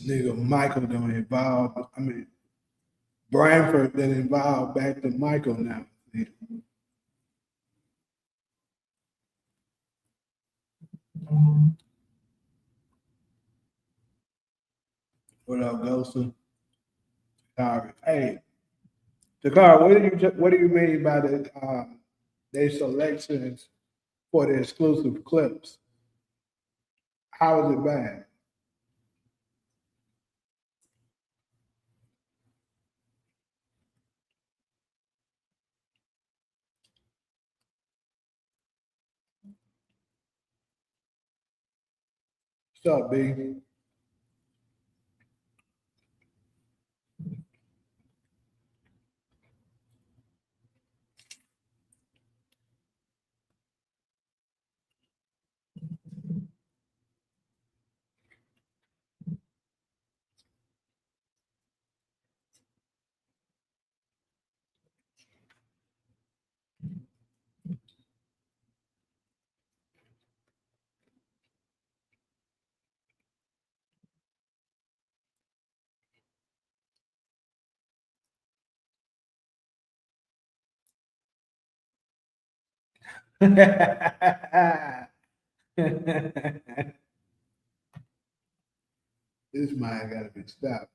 nigga Michael done evolved. I mean, Branford then evolved back to Michael now. What up, Ghost? Hey, Takara, what do you mean by their selections for the exclusive clips? How is it bad? What's up, B? This man got to be stopped.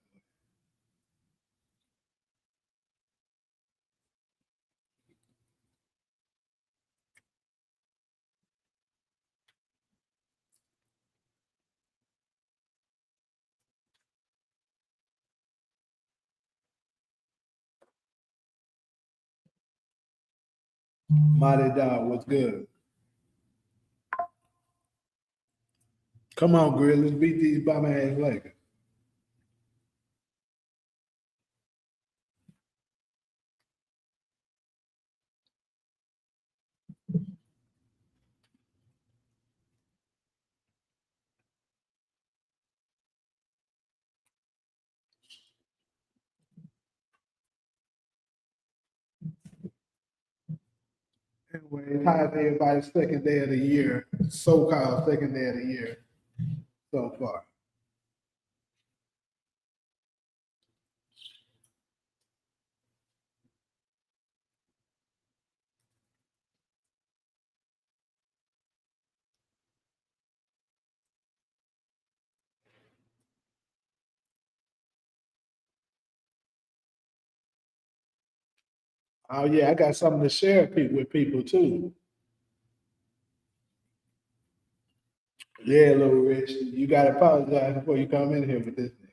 Mighty Dog, what's good? Come on, Grill, let's beat these bum ass Lakers. Anyway, how's everybody's second day of the year, so-called second day of the year so far? Oh yeah, I got something to share with people too. Yeah, little Rich, you got to apologize before you come in here with this thing.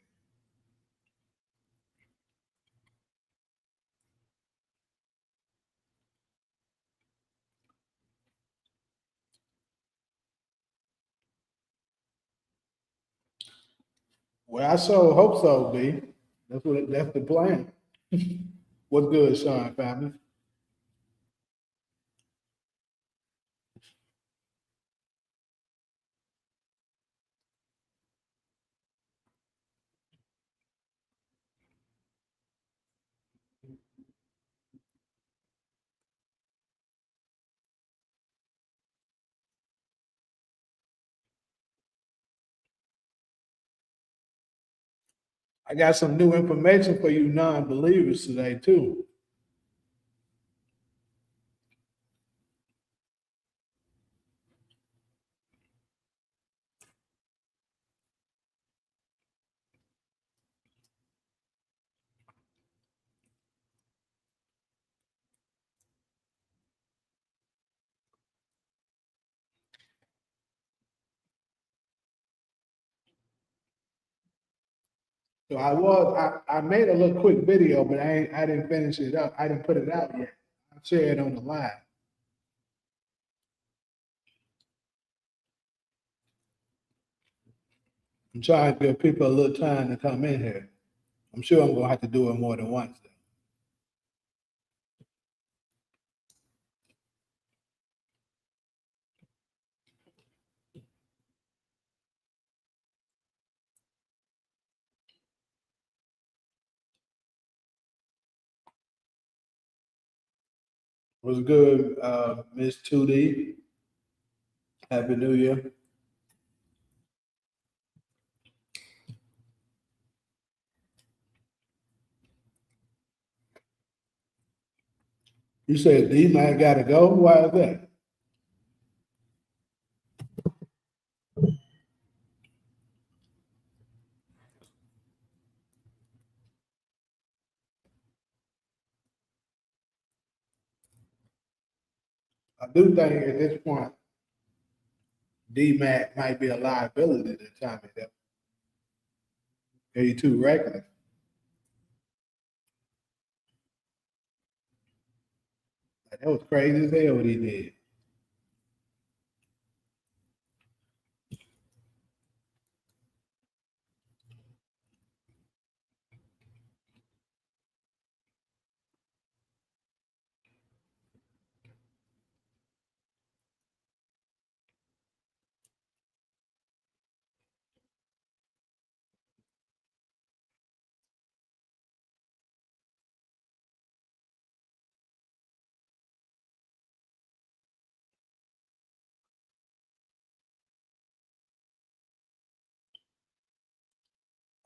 Well, I sure hope so, B. That's the plan. What's good, Sean family? I got some new information for you non-believers today too. So I made a little quick video, but I didn't finish it up. I didn't put it out yet. I'll share it on the live. I'm trying to give people a little time to come in here. I'm sure I'm gonna have to do it more than once. What's good, Miss 2D? Happy New Year. You said D-Man gotta go? Why is that? I do think at this point, D-Mac might be a liability to Tommy. That he's too reckless. Like, that was crazy as hell what he did.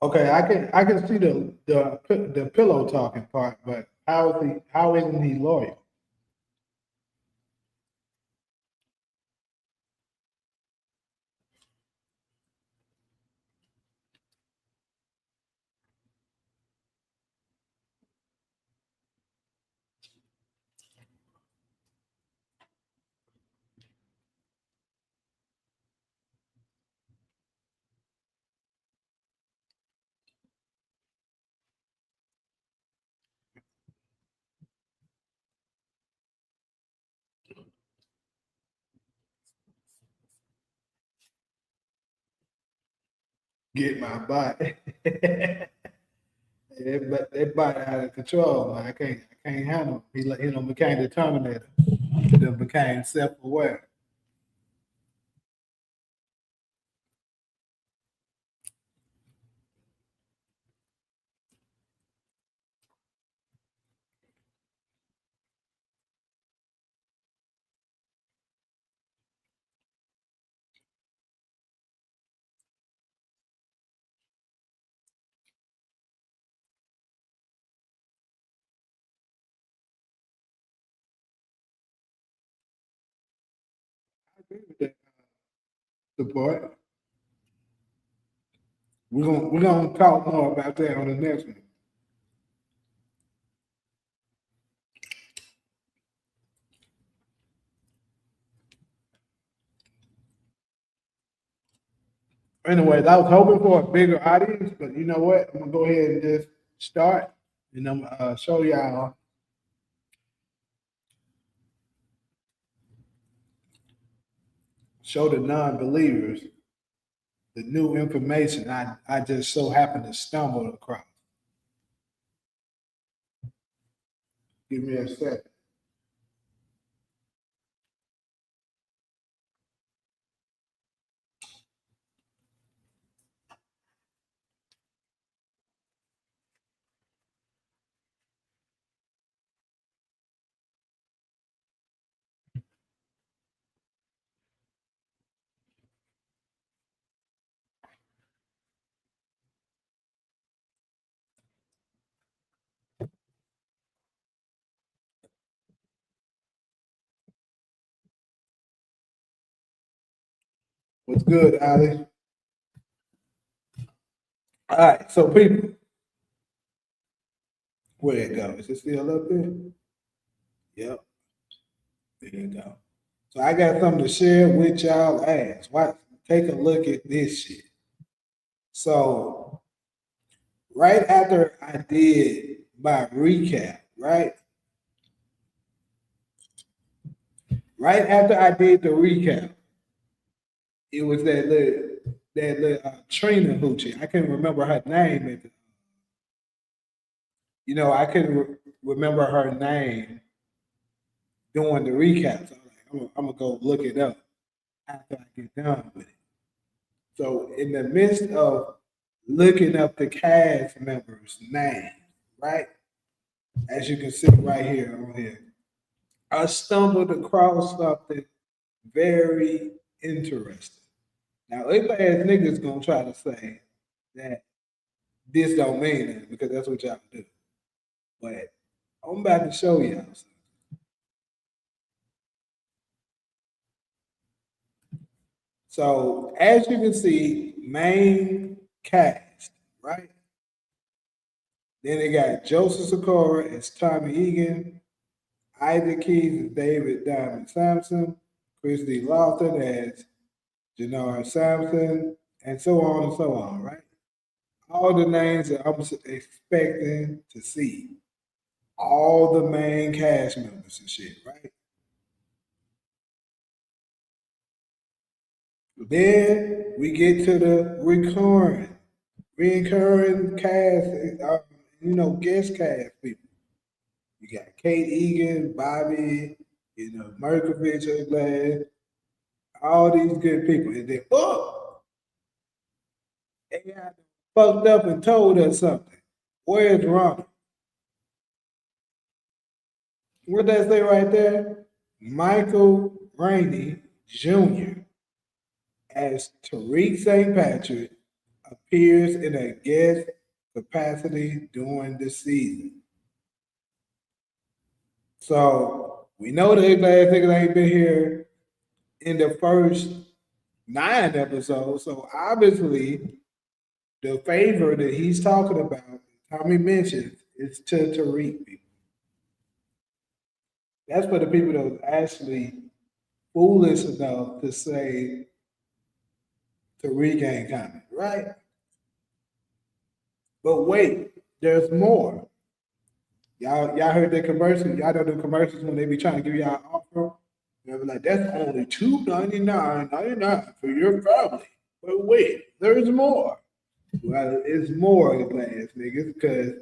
Okay, I can see the pillow talking part, but how isn't he loyal? Get my body. That body out of control, man. I can't handle him. He done became the Terminator. He done became self-aware. I agree with that support. We're gonna talk more about that on the next one. Anyways, I was hoping for a bigger audience, but you know what? I'm gonna go ahead and just start, and I'm gonna show y'all, show the non-believers the new information I just so happened to stumble across. Give me a second. What's good, Ali? All right, so people, where it go? Is it still up there? Yep, there you go. So I got something to share with y'all. Ass. Why? Take a look at this shit. So right after I did my recap, right after I did the recap, it was that little Trina Hoochie. I can't remember her name. I couldn't remember her name doing the recap. So I'm gonna go look it up after I get done with it. So in the midst of looking up the cast members' names, right? As you can see right here on here, I stumbled across something very interesting. Now, if ass niggas gonna try to say that this don't mean that because that's what y'all do. But I'm about to show y'all something. So as you can see, main cast, right? Then they got Joseph Sikora as Tommy Egan, Isaac Keys as David Diamond Sampson, Christy Lawson as Jannar Sampson, and so on, right? All the names that I'm expecting to see. All the main cast members and shit, right? Then we get to the recurring cast, guest cast people. You got Kate Egan, Bobby, Merkovich, Glad, all these good people. And then, AI fucked up and told us something. Where's Ronald? What does that say right there? Michael Rainey Jr. as Tariq St. Patrick appears in a guest capacity during the season. So we know the ugly ass niggas ain't been here in the first 9 episodes. So obviously, the favor that he's talking about, Tommy mentioned, is to Tariq people. That's for the people that was actually foolish enough to say Tariq ain't coming, right? But wait, there's more. Y'all heard the commercials. Y'all know the commercials when they be trying to give y'all an offer. They be like, that's only $299.99 for your family. But wait, there's more. Well, it's more glass niggas because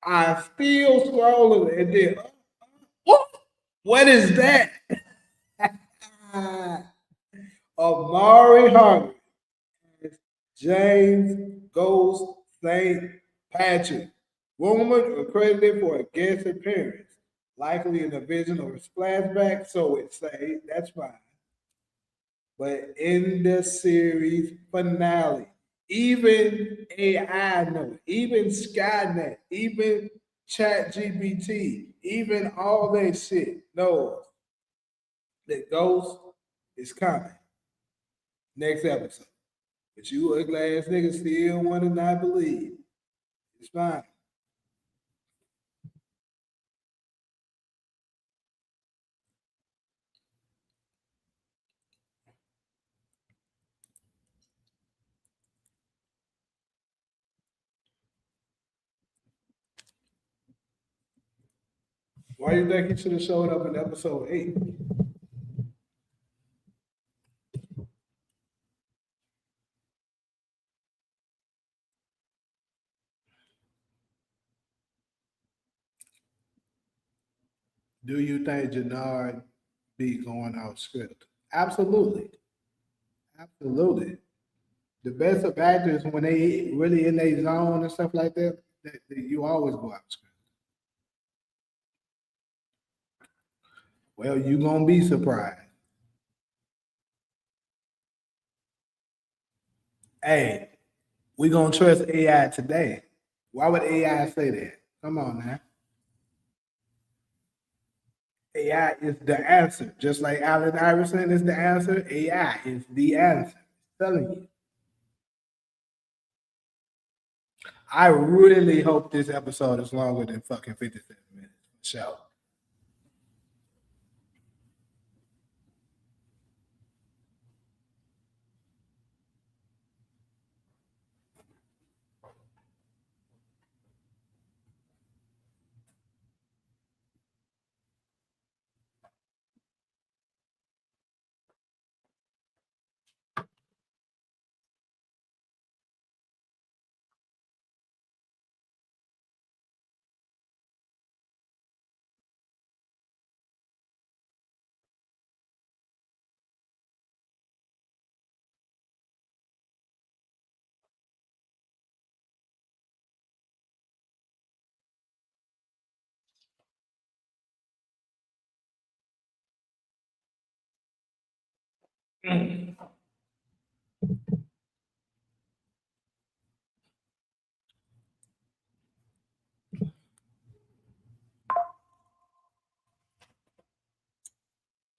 I still scrolling and then what is that? Amari Harvey, James Ghost St. Patrick, woman accredited for a guest appearance, likely in a vision or a splashback, so it say, that's fine. But in the series finale, even AI knows, even Skynet, even ChatGPT, even all that shit knows that Ghost is coming next episode. But you ugly ass niggas still want to not believe. It's fine. Why do you think he should have showed up in episode 8? Do you think Jannard be going out script? Absolutely. Absolutely. The best of actors when they really in their zone and stuff like that you always go out script. Well, you gonna be surprised. Hey, we gonna trust AI today. Why would AI say that? Come on now. AI is the answer. Just like Allen Iverson is the answer, AI is the answer. I'm telling you. I really hope this episode is longer than fucking 57 minutes. Show.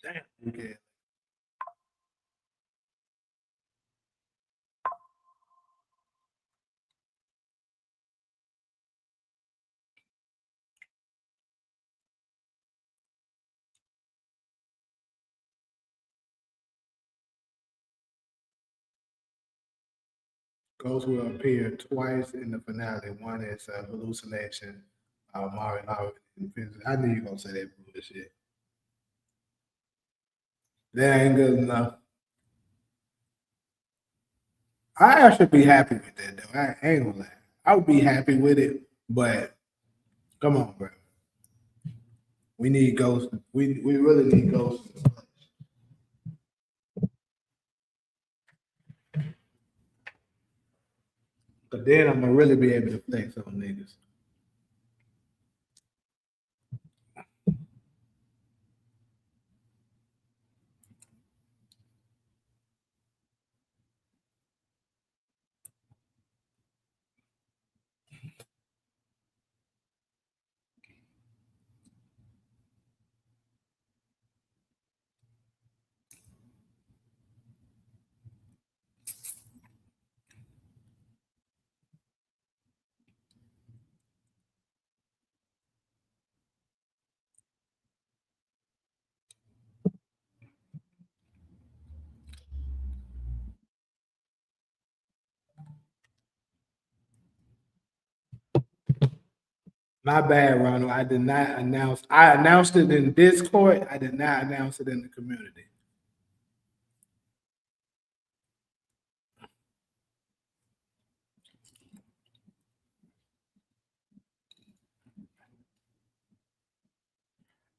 Damn. Okay. Ghost will appear twice in the finale. One is a hallucination. Mari Howard. I knew you were gonna say that bullshit. That ain't good enough. I actually be happy with that though. I ain't gonna lie. I would be happy with it, but come on, bro. We need ghosts. We really need ghosts. But then I'm gonna really be able to flex on niggas. My bad, Ronald. I did not announce. I announced it in Discord. I did not announce it in the community.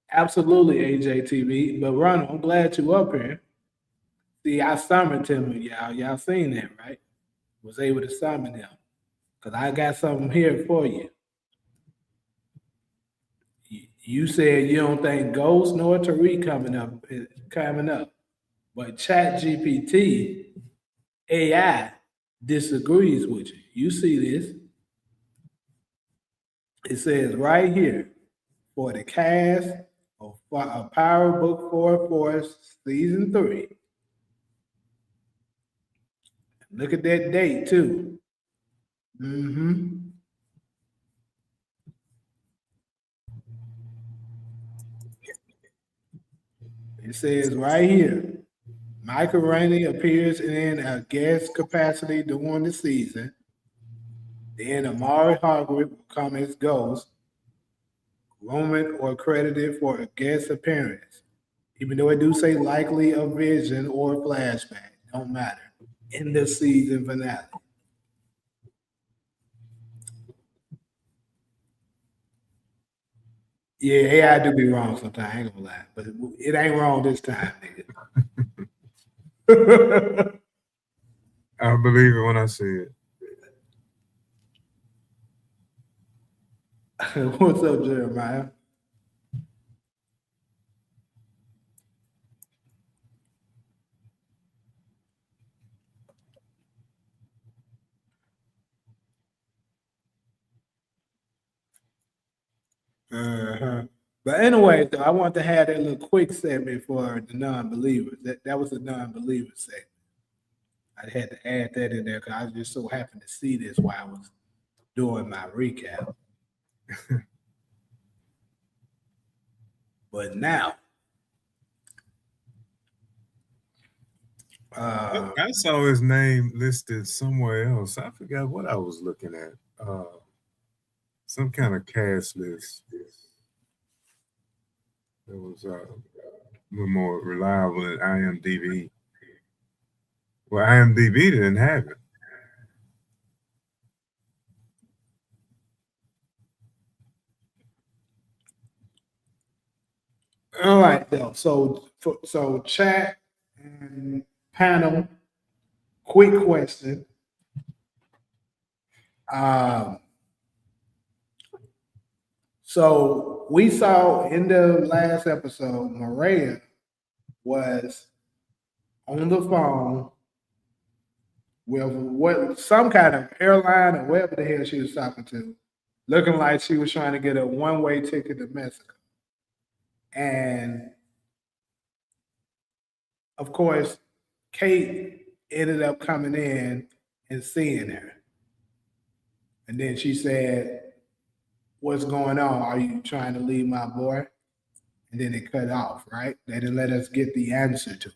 Absolutely, AJTV. But Ronald, I'm glad you up here. See, I summoned him, y'all. Y'all seen that, right? Was able to summon him. Because I got something here for you. You said you don't think Ghost nor Tariq coming up. But Chat GPT AI disagrees with you. You see this. It says right here for the cast of Power Book 4 Force Season 3. Look at that date too. Mm-hmm. It says right here, Michael Rainey appears in a guest capacity during the season. Then Amari Hargrave will come as Ghost, rumored or credited for a guest appearance. Even though it do say likely a vision or a flashback, don't matter. In the season finale. Yeah, AI do be wrong sometimes. I ain't gonna lie, but it ain't wrong this time, nigga. I believe it when I see it. What's up, Jeremiah? Uh-huh. But anyway, so I want to have that little quick segment for the non-believers. That was a non-believer segment. I had to add that in there because I just so happened to see this while I was doing my recap. But now, I saw his name listed somewhere else. I forgot what I was looking at. Some kind of cast list. It was a little more reliable than IMDb. Well, IMDb didn't have it. all right, though. So chat and panel. Quick question. Um, so we saw in the last episode, Mireya was on the phone with what some kind of airline or whatever the hell she was talking to, looking like she was trying to get a one-way ticket to Mexico. And of course, Kate ended up coming in and seeing her. And then she said, "What's going on? Are you trying to leave my boy?" And then it cut off, right? They didn't let us get the answer to it.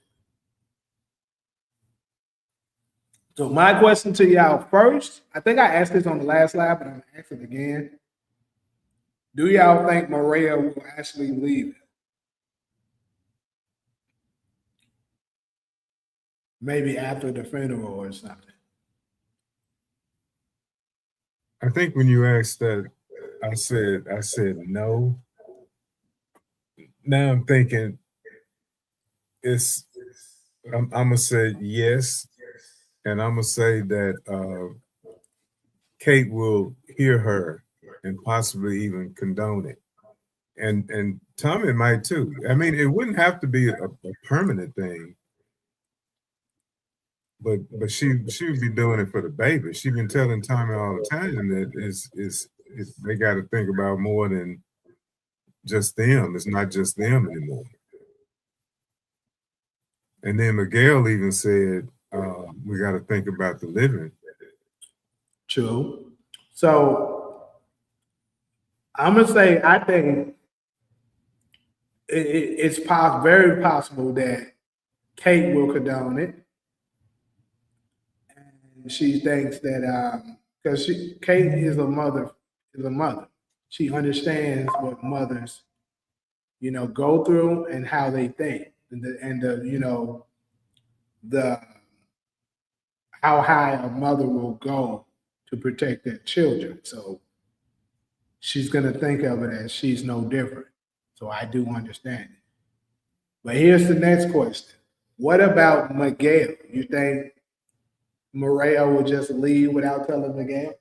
So my question to y'all first, I think I asked this on the last slide, but I'm gonna ask it again. Do y'all think Mireya will actually leave? Maybe after the funeral or something. I think when you asked that, I said no. Now I'm thinking I'm gonna say yes, and I'm gonna say that Kate will hear her and possibly even condone it. And Tommy might too. I mean, it wouldn't have to be a permanent thing, but she would be doing it for the baby. She's been telling Tommy all the time that they got to think about more than just them. It's not just them anymore. And then Miguel even said we got to think about the living. True. So I'm gonna say I think it's very possible that Kate will condone it, and she thinks that because Kate is a mother, she understands what mothers, go through and how they think, and the how high a mother will go to protect their children. So she's gonna think of it as she's no different. So I do understand it. But here's the next question. What about Miguel? You think Mireya will just leave without telling Miguel?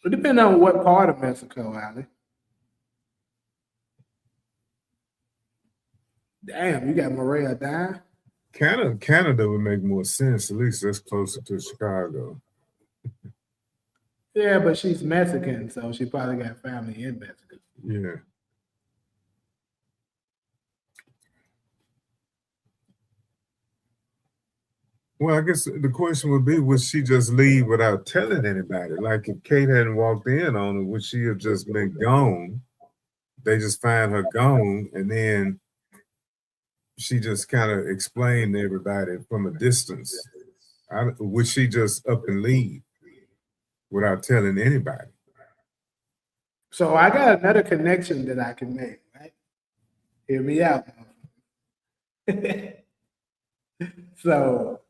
It depends on what part of Mexico, Ali. Damn, you got Mireya dying? Canada would make more sense. At least that's closer to Chicago. Yeah, but she's Mexican, so she probably got family in Mexico. Yeah. Well, I guess the question would be, would she just leave without telling anybody? Like if Kate hadn't walked in on her, would she have just been gone? They just find her gone, and then she just kind of explained to everybody from a distance. Would she just up and leave without telling anybody? So I got another connection that I can make, right? Hear me out. So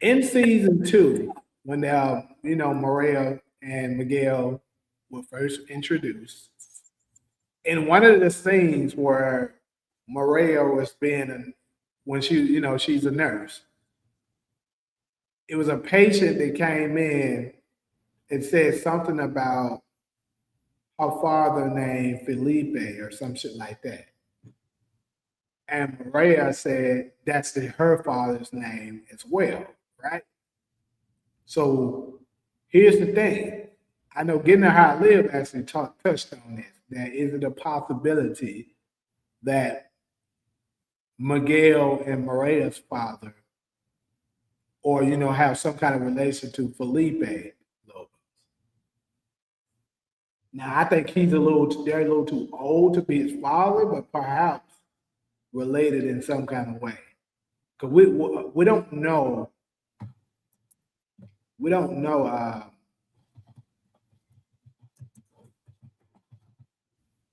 in season 2, when Mireya and Miguel were first introduced, in one of the scenes where Mireya was when she's a nurse, it was a patient that came in and said something about her father named Felipe or some shit like that. And Mireya said that's her father's name as well, right? So here's the thing. I know Getting to How I Live actually touched on this. That is it a possibility that Miguel and Mireya's father, or have some kind of relation to Felipe Lopez. Now I think they're a little too old to be his father, but perhaps related in some kind of way. Because we don't know. We don't know.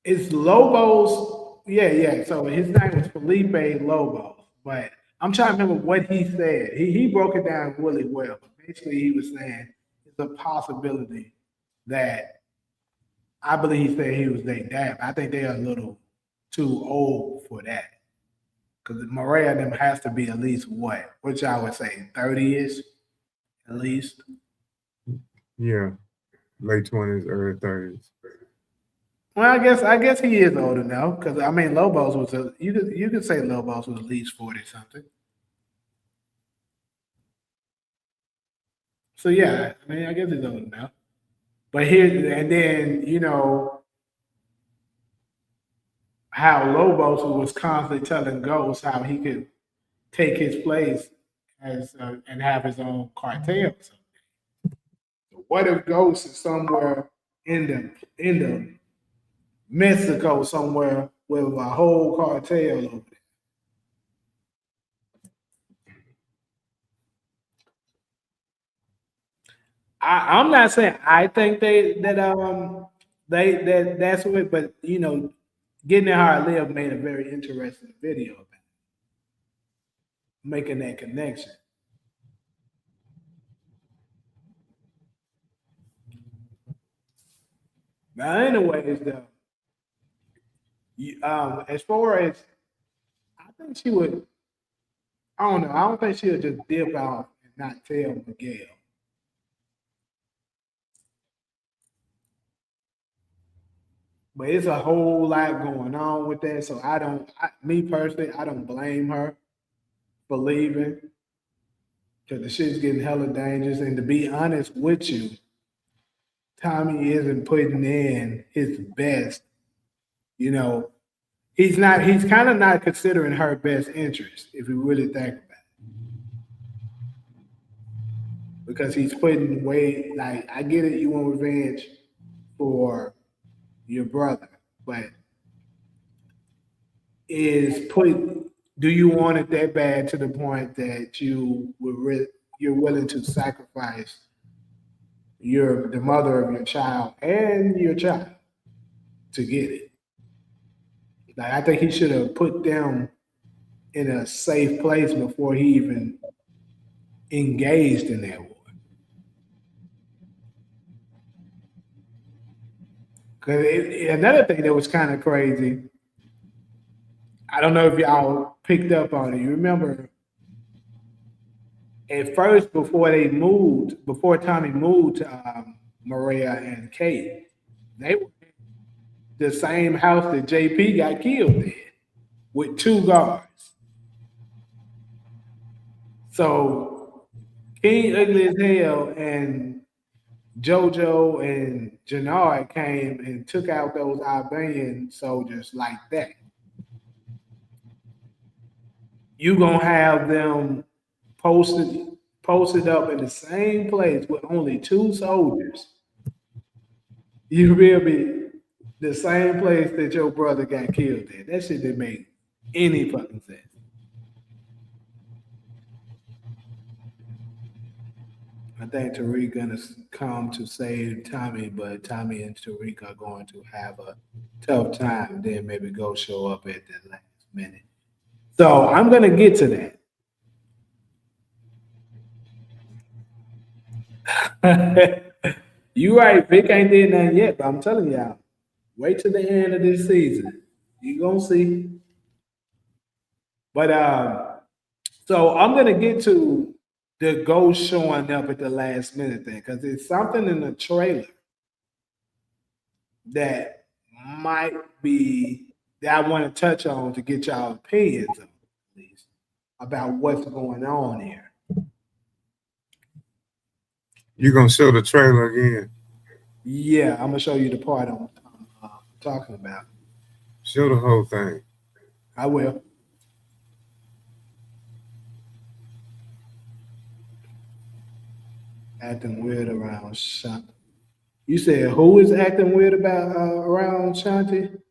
It's Lobos. Yeah. So his name was Felipe Lobos, but I'm trying to remember what he said. He broke it down really well. But basically, he was saying it's a possibility that I believe he said he was their dad. I think they're a little too old for that. Because Mireya and them has to be at least what? Which I would say 30-ish, at least. Yeah, late 20s, early 30s. Well, I guess he is older now. Because I mean, Lobos was you could say Lobos was at least 40 something. So yeah, I mean, I guess he's older now. But here and then, how Lobos was constantly telling Ghost how he could take his place as and have his own cartel. So what if Ghost is somewhere in the Mexico somewhere with a whole cartel over there. I'm not saying I think that's what, but getting in how I live made a very interesting video about making that connection. Now, anyways, though, as far as I think she would, I don't know. I don't think she would just dip out and not tell Miguel. But it's a whole lot going on with that. So me personally, I don't blame her for leaving because the shit's getting hella dangerous. And to be honest with you, Tommy isn't putting in his best. You know, he's kind of not considering her best interest if you really think about it. Because he's putting way, like, I get it, you want revenge for your brother, but do you want it that bad to the point that you're willing to sacrifice the mother of your child and your child to get it? Like, I think he should have put them in a safe place before he even engaged in that war. Because another thing that was kind of crazy, I don't know if y'all picked up on it. You remember at first before Tommy moved to Mireya and Kate, they were in the same house that JP got killed in with two guards. So King Ugly as Hell and JoJo and Jannard came and took out those Albanian soldiers like that. You gonna have them posted up in the same place with only two soldiers. You feel me? The same place that your brother got killed in. That shit didn't make any fucking sense. I think Tariq gonna come to save Tommy, but Tommy and Tariq are going to have a tough time. Then maybe go show up at the last minute. So I'm gonna get to that. You right, Vic ain't did nothing yet, but I'm telling y'all, wait till the end of this season. You gonna see. But so I'm gonna get to the ghost showing up at the last minute thing because it's something in the trailer that might be that I want to touch on to get y'all opinions on, at least, about what's going on here. You gonna show the trailer again? Yeah, I'm gonna show you the part I'm talking about. Show the whole thing. I will. Acting weird around Shanti. You said who is acting weird about around Shanti?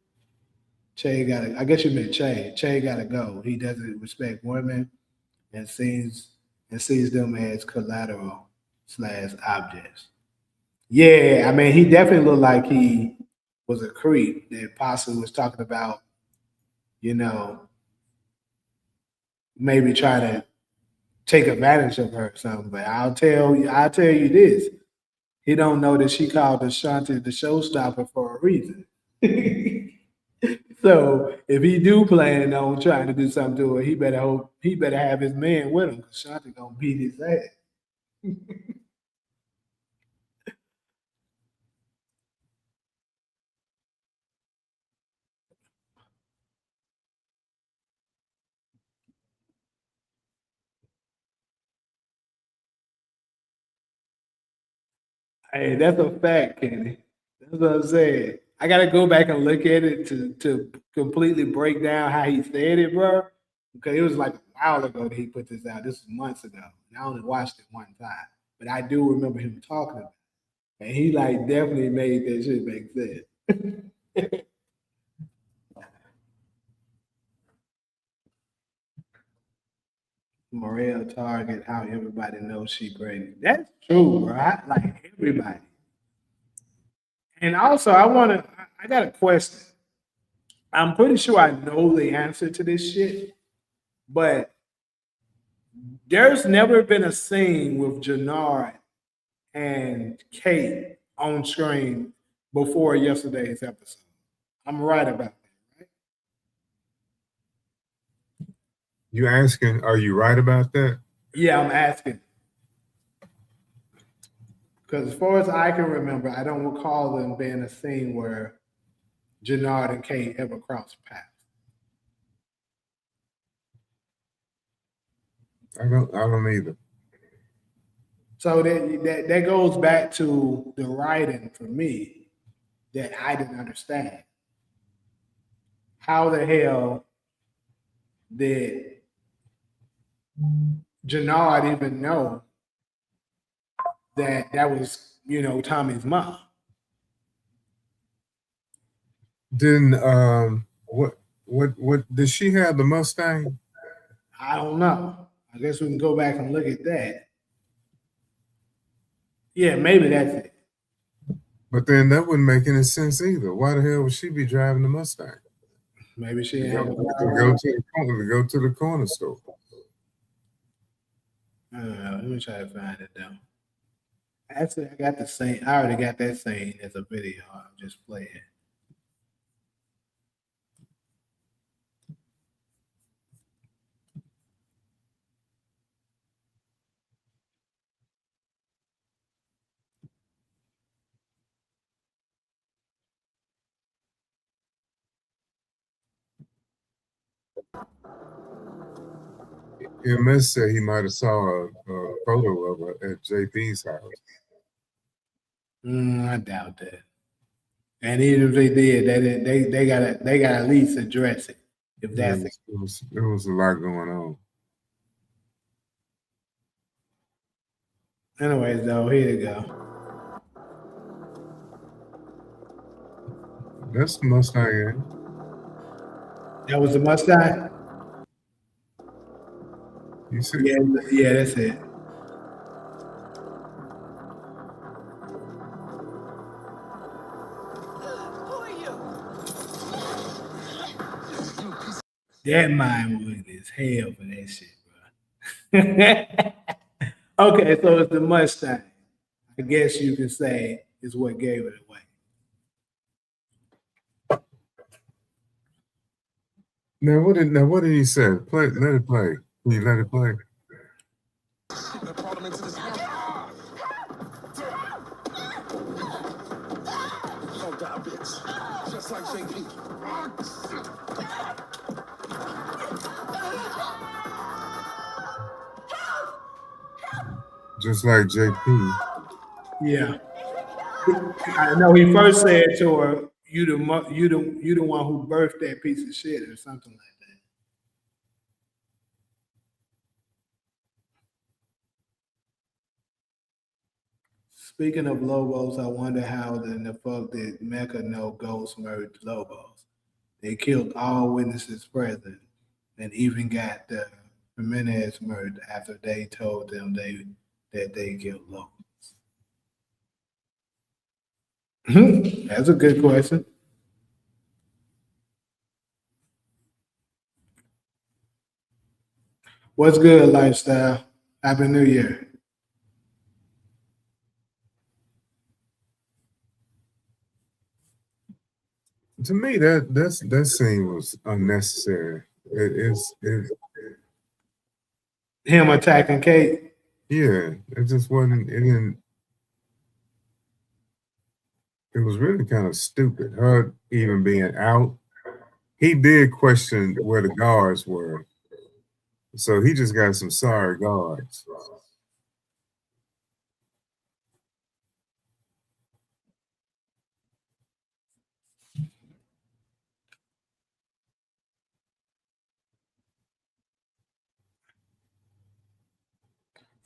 Che gotta. I guess you meant Che. Che gotta go. He doesn't respect women and sees them as collateral slash objects. Yeah, I mean, he definitely looked like he was a creep that possibly was talking about, you know, maybe trying to take advantage of her or something. But I'll tell you this. He don't know that she called Ashanti the showstopper for a reason. So if he do plan on trying to do something to her, he better have his man with him because Ashanti gonna beat his ass. Hey, that's a fact, Kenny. That's what I'm saying. I gotta go back and look at it to completely break down how he said it, bro. Because it was like a while ago that he put this out. This was months ago. And I only watched it one time. But I do remember him talking about it. And he like definitely made that shit make sense. Mireya Target, how everybody knows she pregnant. That's true, bro. Like everybody. And also, I got a question. I'm pretty sure I know the answer to this shit, but there's never been a scene with Jannard and Kate on screen before yesterday's episode. I'm right about that, right? You asking, are you right about that? Yeah, I'm asking. Because as far as I can remember, I don't recall them being a scene where Jannard and Kate ever crossed paths. I don't either. So that goes back to the writing for me that I didn't understand. How the hell did Jannard even know that was, Tommy's mom? Didn't what did she have the Mustang? I don't know. I guess we can go back and look at that. Yeah, maybe that's it. But then that wouldn't make any sense either. Why the hell would she be driving the Mustang? Maybe she To had go a to the corner store. I don't know. Let me try to find it though. Actually, I got the same. I already got that scene as a video. I'll just play it. MS said he might have saw a photo of her at JP's house. I doubt that. And even if they did, they gotta at least address it. If that's it. It was a lot going on. Anyways, though, here you go. That's the Mustang. That was the Mustang. You see? Yeah, that's it. That mind wood is hell for that shit, bro. Okay, so it's the Mustang. I guess you can say is what gave it away. Now what did he say? Play, let it play. Can you let it play? Just like JP. Just like JP. Yeah. I know he first said to her, you the one who birthed that piece of shit or something like that. Speaking of Lobos, I wonder how the fuck did Mecca know Ghost murdered Lobos? They killed all witnesses present and even got the Jimenez murdered after they told them that they killed Lobos. That's a good question. What's good, lifestyle? Happy New Year. To me, that scene was unnecessary. Him attacking Kate. Yeah, it just wasn't. It didn't. It was really kind of stupid. Her even being out. He did question where the guards were, so he just got some sorry guards.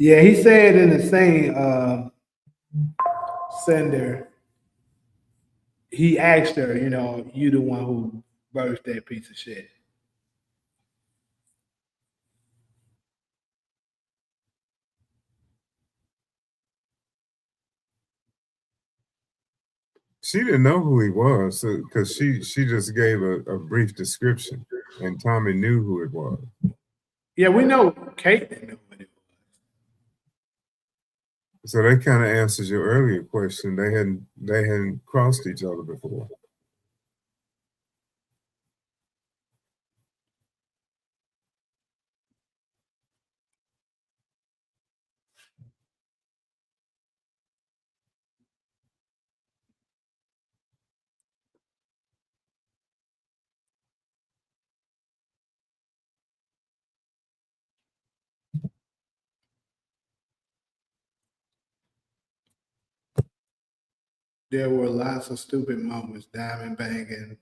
Yeah, he said in the same sender, he asked her, you the one who birthed that piece of shit. She didn't know who he was because she just gave a brief description, and Tommy knew who it was. Yeah, we know Kate didn't know what it was. So that kind of answers your earlier question. They hadn't crossed each other before. There were lots of stupid moments, diamond banging,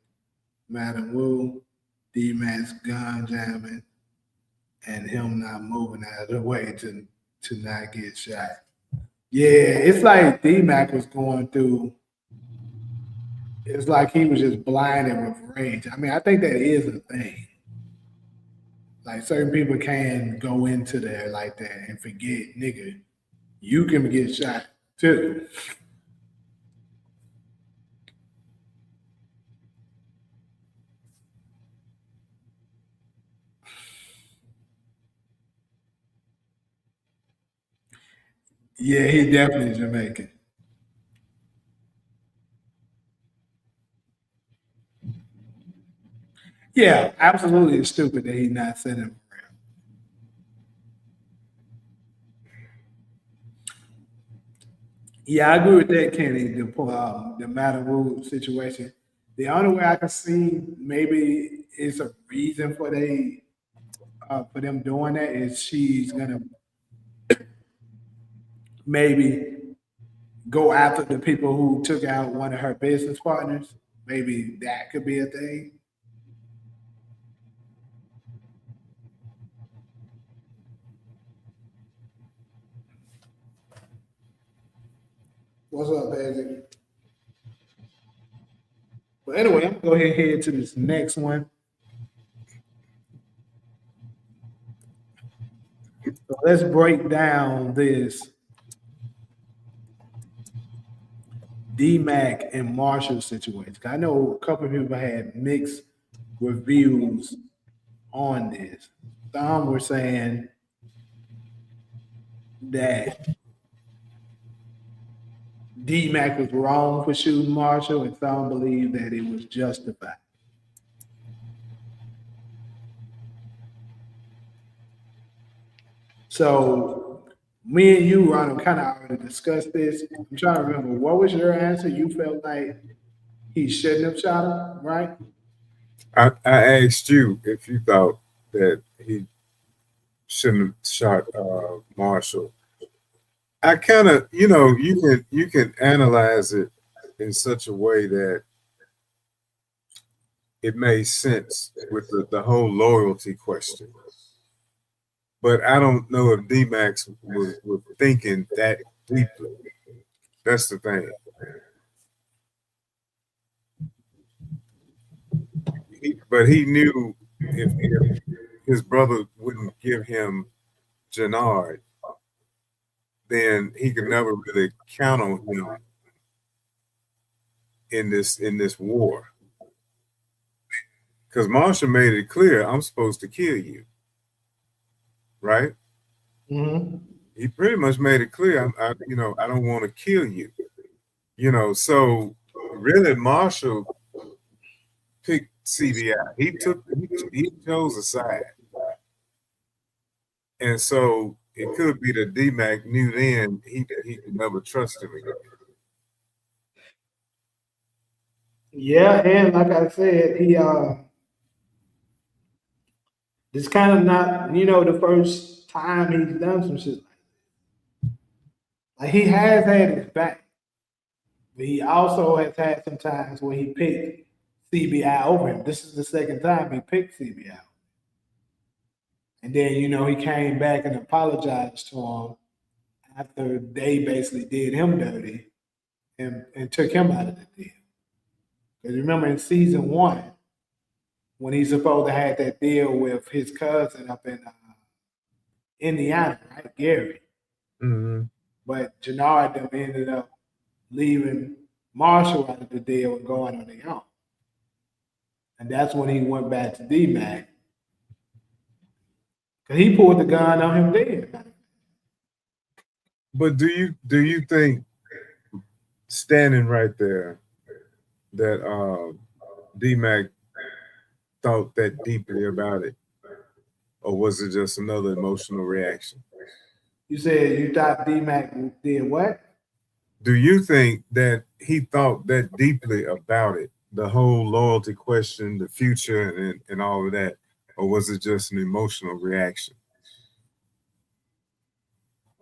Madam Wu, D-Max gun jamming, and him not moving out of the way to not get shot. Yeah, it's like D-Mac was going through, it's like he was just blinded with rage. I mean, I think that is a thing. Like certain people can go into there like that and forget, nigga, you can get shot too. Yeah, he definitely Jamaican. Yeah, absolutely it's stupid that he's not sending him around. Yeah, I agree with that, Kenny. The Madam Wu situation. The only way I can see maybe it's a reason for them doing that is she's gonna maybe go after the people who took out one of her business partners. Maybe that could be a thing. What's up, baby? But anyway, I'm gonna go ahead and head to this next one. So let's break down this D-Mac and Marshall situation. I know a couple of people had mixed reviews on this. Some were saying that D-Mac was wrong for shooting Marshall, and some believe that it was justified. So me and you, Ronald, kind of already discussed this. I'm trying to remember what was your answer. You felt like he shouldn't have shot him, right? I asked you if you thought that he shouldn't have shot Marshall. I kind of, you can analyze it in such a way that it made sense with the whole loyalty question. But I don't know if D-Max was thinking that deeply. That's the thing. But he knew if his brother wouldn't give him Jannard, then he could never really count on him in this war. Because Marshall made it clear, I'm supposed to kill you, right? Mm-hmm. He pretty much made it clear, I don't want to kill you, So really, Marshall picked CBI. He chose a side, and so it could be that D-Mac knew then he could never trust him again. Yeah, and like I said, he it's kind of not, the first time he's done some shit like he has had his back, but he also has had some times where he picked CBI over him. This is the second time he picked CBI. And then, he came back and apologized to him after they basically did him dirty and took him out of the deal. Because remember in season one, when he's supposed to have that deal with his cousin up in Indiana, right? Gary. Mm-hmm. But Jannard them ended up leaving Marshall out of the deal and going on their own. And that's when he went back to D-Mac. Because he pulled the gun on him then. But do you think standing right there that D-Mac thought that deeply about it? Or was it just another emotional reaction? You said you thought D-Mac did what? Do you think that he thought that deeply about it? The whole loyalty question, the future, and all of that? Or was it just an emotional reaction?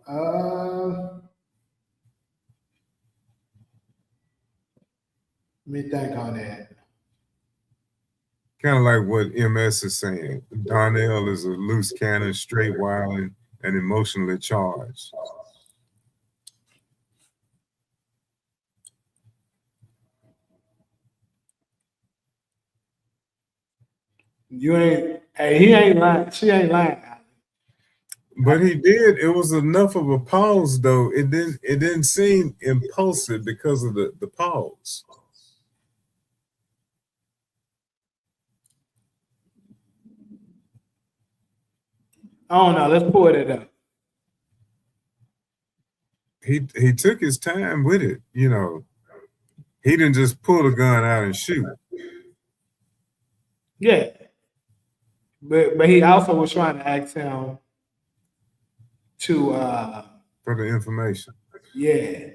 Let me think on that. Kind of like what MS is saying. Darnell is a loose cannon, straight wilding, and emotionally charged. You ain't, hey, he ain't lying. She ain't lying. But he did. It was enough of a pause, though. It didn't seem impulsive because of the pause. I don't know. Let's pull it up. He took his time with it, you know. He didn't just pull the gun out and shoot. Yeah. But he also was trying to ask him to For the information. yeah.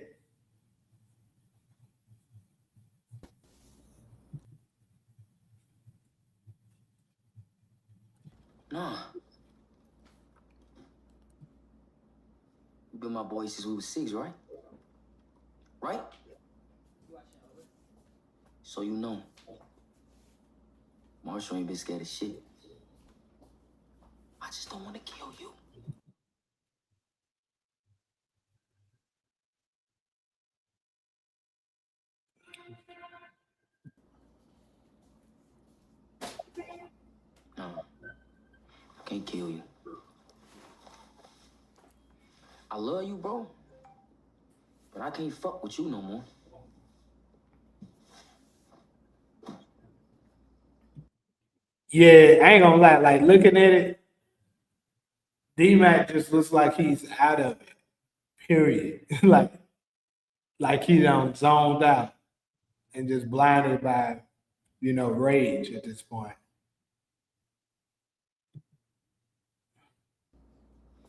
Nah. You been my boy since we was 6, right? Right? So you know. Marshall ain't been scared of shit. I just don't want to kill you. No. I can't kill you. I love you, bro. But I can't fuck with you no more. Yeah, I ain't gonna lie. Like looking at it, D-Mac just looks like he's out of it. Period. like he done zoned out and just blinded by, rage at this point.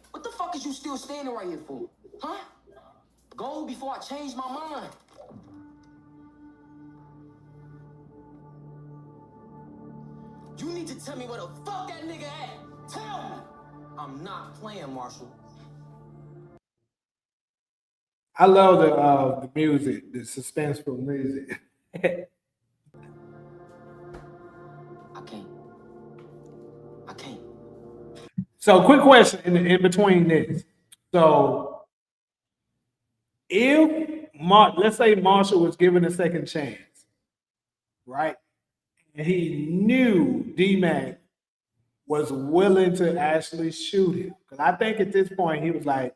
What the fuck is you still standing right here for? Huh? Go before I change my mind. You need to tell me where the fuck that nigga at. Tell me. I'm not playing, Marshall. I love the music, the suspenseful music. I can't. I can't. So, quick question in between this. So, if let's say Marshall was given a second chance, right? And he knew D-Mac was willing to actually shoot him. Because I think at this point he was like,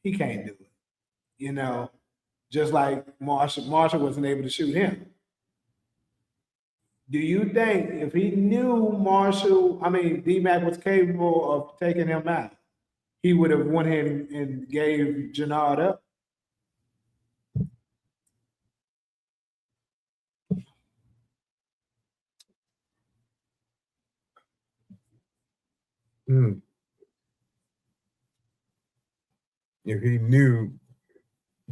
he can't do it. Just like Marshall wasn't able to shoot him. Do you think if he knew D-Mac was capable of taking him out, he would have went ahead and gave Jannard up? Hmm. If he knew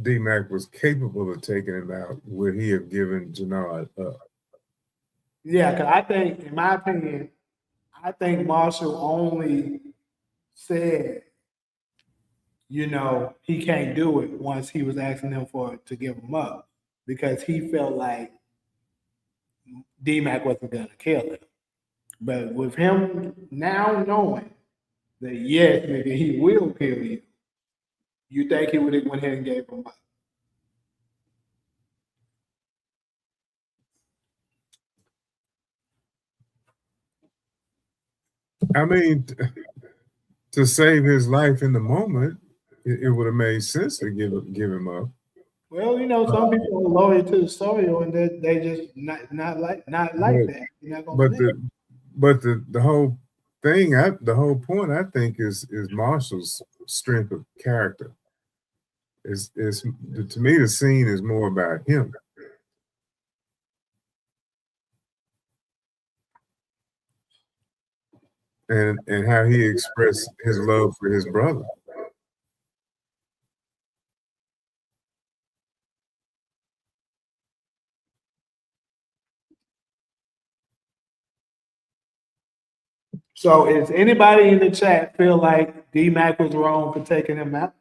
D-Mac was capable of taking him out, would he have given Jannard up? Yeah, because I think, in my opinion, I think Marshall only said, he can't do it once he was asking him to give him up because he felt like D-Mac wasn't going to kill him. But with him now knowing that, yes, nigga, he will kill you, you think he would have went ahead and gave him up? I mean, to save his life in the moment, it would have made sense to give him up. Well, some people are loyal to the soil, and they just not like But that. You're not gonna but snitch. the whole thing, the whole point, I think, is Marshall's strength of character. Is to me, the scene is more about him and how he expressed his love for his brother. So, is anybody in the chat feel like D Mac was wrong for taking him out?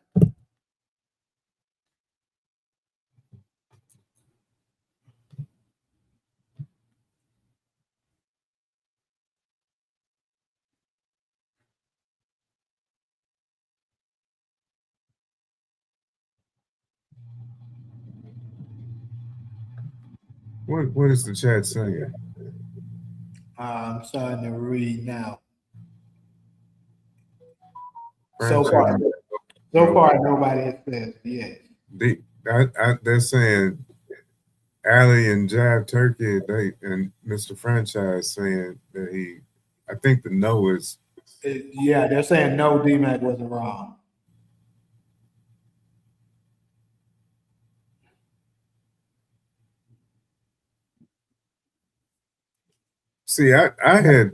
What is the chat saying? I'm starting to read now. So Franchise, far, no. nobody has said yes. They're saying Allie and Jive Turkey, they and Mr. Franchise saying that he. I think the no is. Yeah, they're saying no, D Mac wasn't wrong. See, I had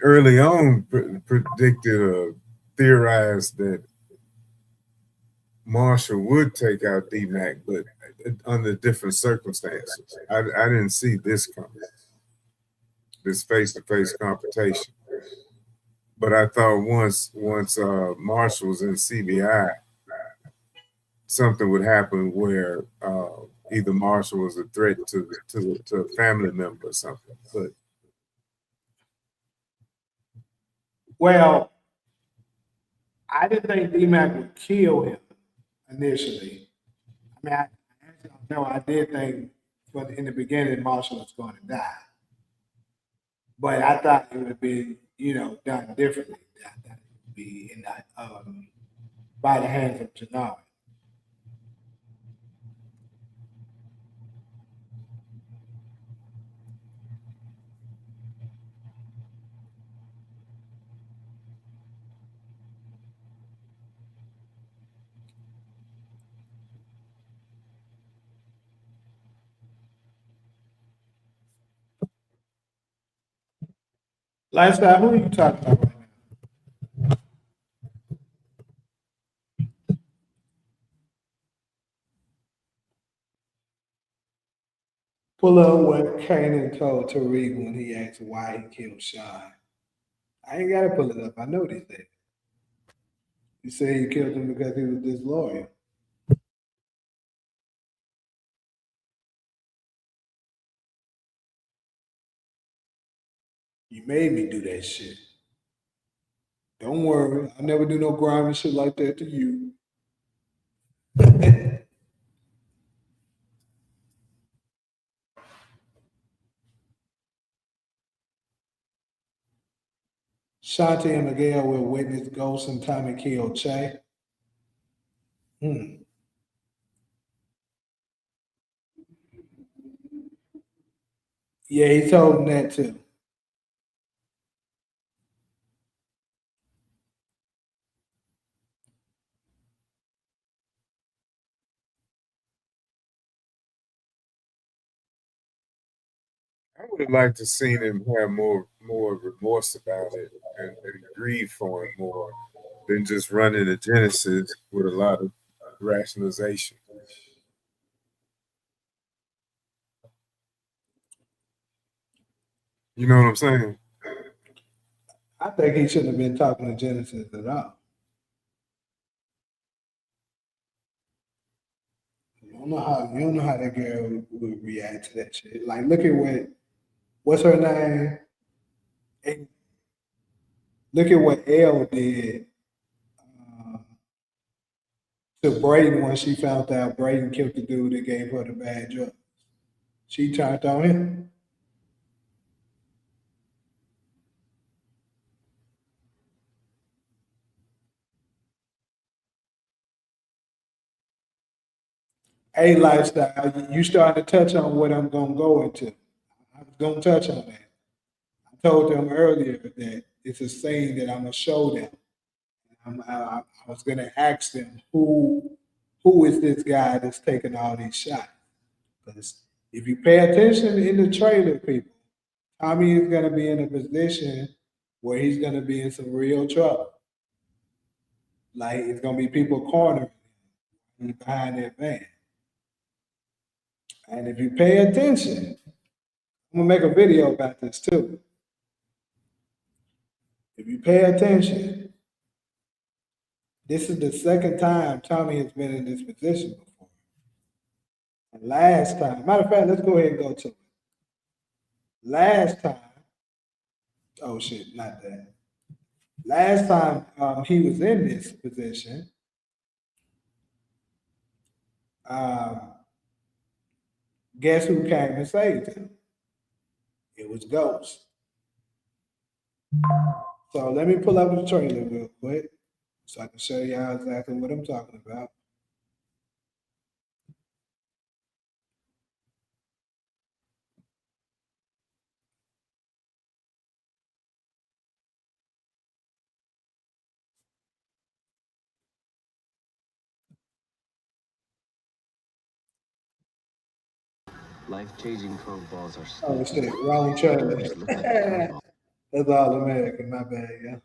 early on predicted or theorized that Marshall would take out D Mac, but under different circumstances. I didn't see this coming, this face-to-face confrontation. But I thought once Marshall was in CBI, something would happen where either Marshall was a threat to a family member or something. But Well, I didn't think D Mac would kill him initially. I mean, I did think, but in the beginning, Marshall was going to die. But I thought it would be, done differently. I thought it would be by the hands of Janari. Lifestyle, who are you talking about right now? Pull up what Kanan told Tariq when he asked why he killed Sean. I ain't gotta pull it up. I know these things. He said he killed him because he was disloyal. You made me do that shit. Don't worry, I never do no grimy shit like that to you. Shanti and Miguel will witness Ghost and Tommy kill Che. Hmm. Yeah, he told him that too. I would have liked to seen him have more remorse about it and grieve for it more than just running a Genesis with a lot of rationalization. You know what I'm saying? I think he shouldn't have been talking to Genesis at all. You don't know how that girl would react to that shit. Like, look at what's her name? And look at what Elle did uh, to Brayden when she found out Brayden killed the dude that gave her the bad drug. She turned on him. A lifestyle, you started to touch on what I'm gonna go into. I was gonna touch on that. I told them earlier that it's a saying that I'm gonna show them. I was gonna ask them who is this guy that's taking all these shots? Because if you pay attention in the trailer, people, Tommy is gonna be in a position where he's gonna be in some real trouble. Like it's gonna be people cornering him behind that van. And if you pay attention, I'm gonna make a video about this too. If you pay attention, this is the second time Tommy has been in this position before. And last time, matter of fact, let's go ahead and go to it. Last time, oh shit, not that. Last time he was in this position, guess who came and saved him? It was Ghost. So let me pull up the trailer real quick so I can show y'all exactly what I'm talking about. Life-changing curveballs are Oh still shit, wrong trailer. just look like a curveball. That's all American, my bad, yeah.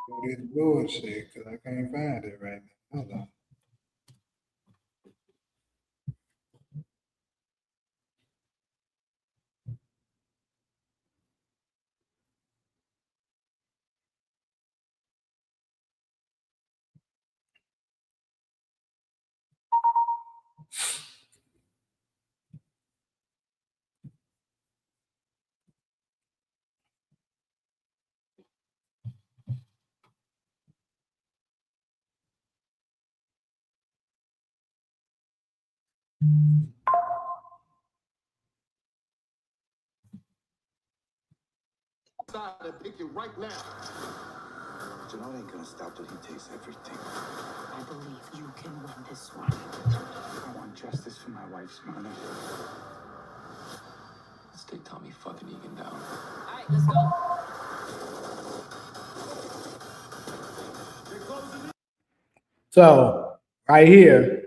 Go this bullshit because I can't find it right now. Hold on. And pick it right now. Janelle ain't gonna stop till he takes everything. I believe you can win this one. I want justice for my wife, Smyrna. Let's take Tommy fucking Egan down. All right, let's go. So right here.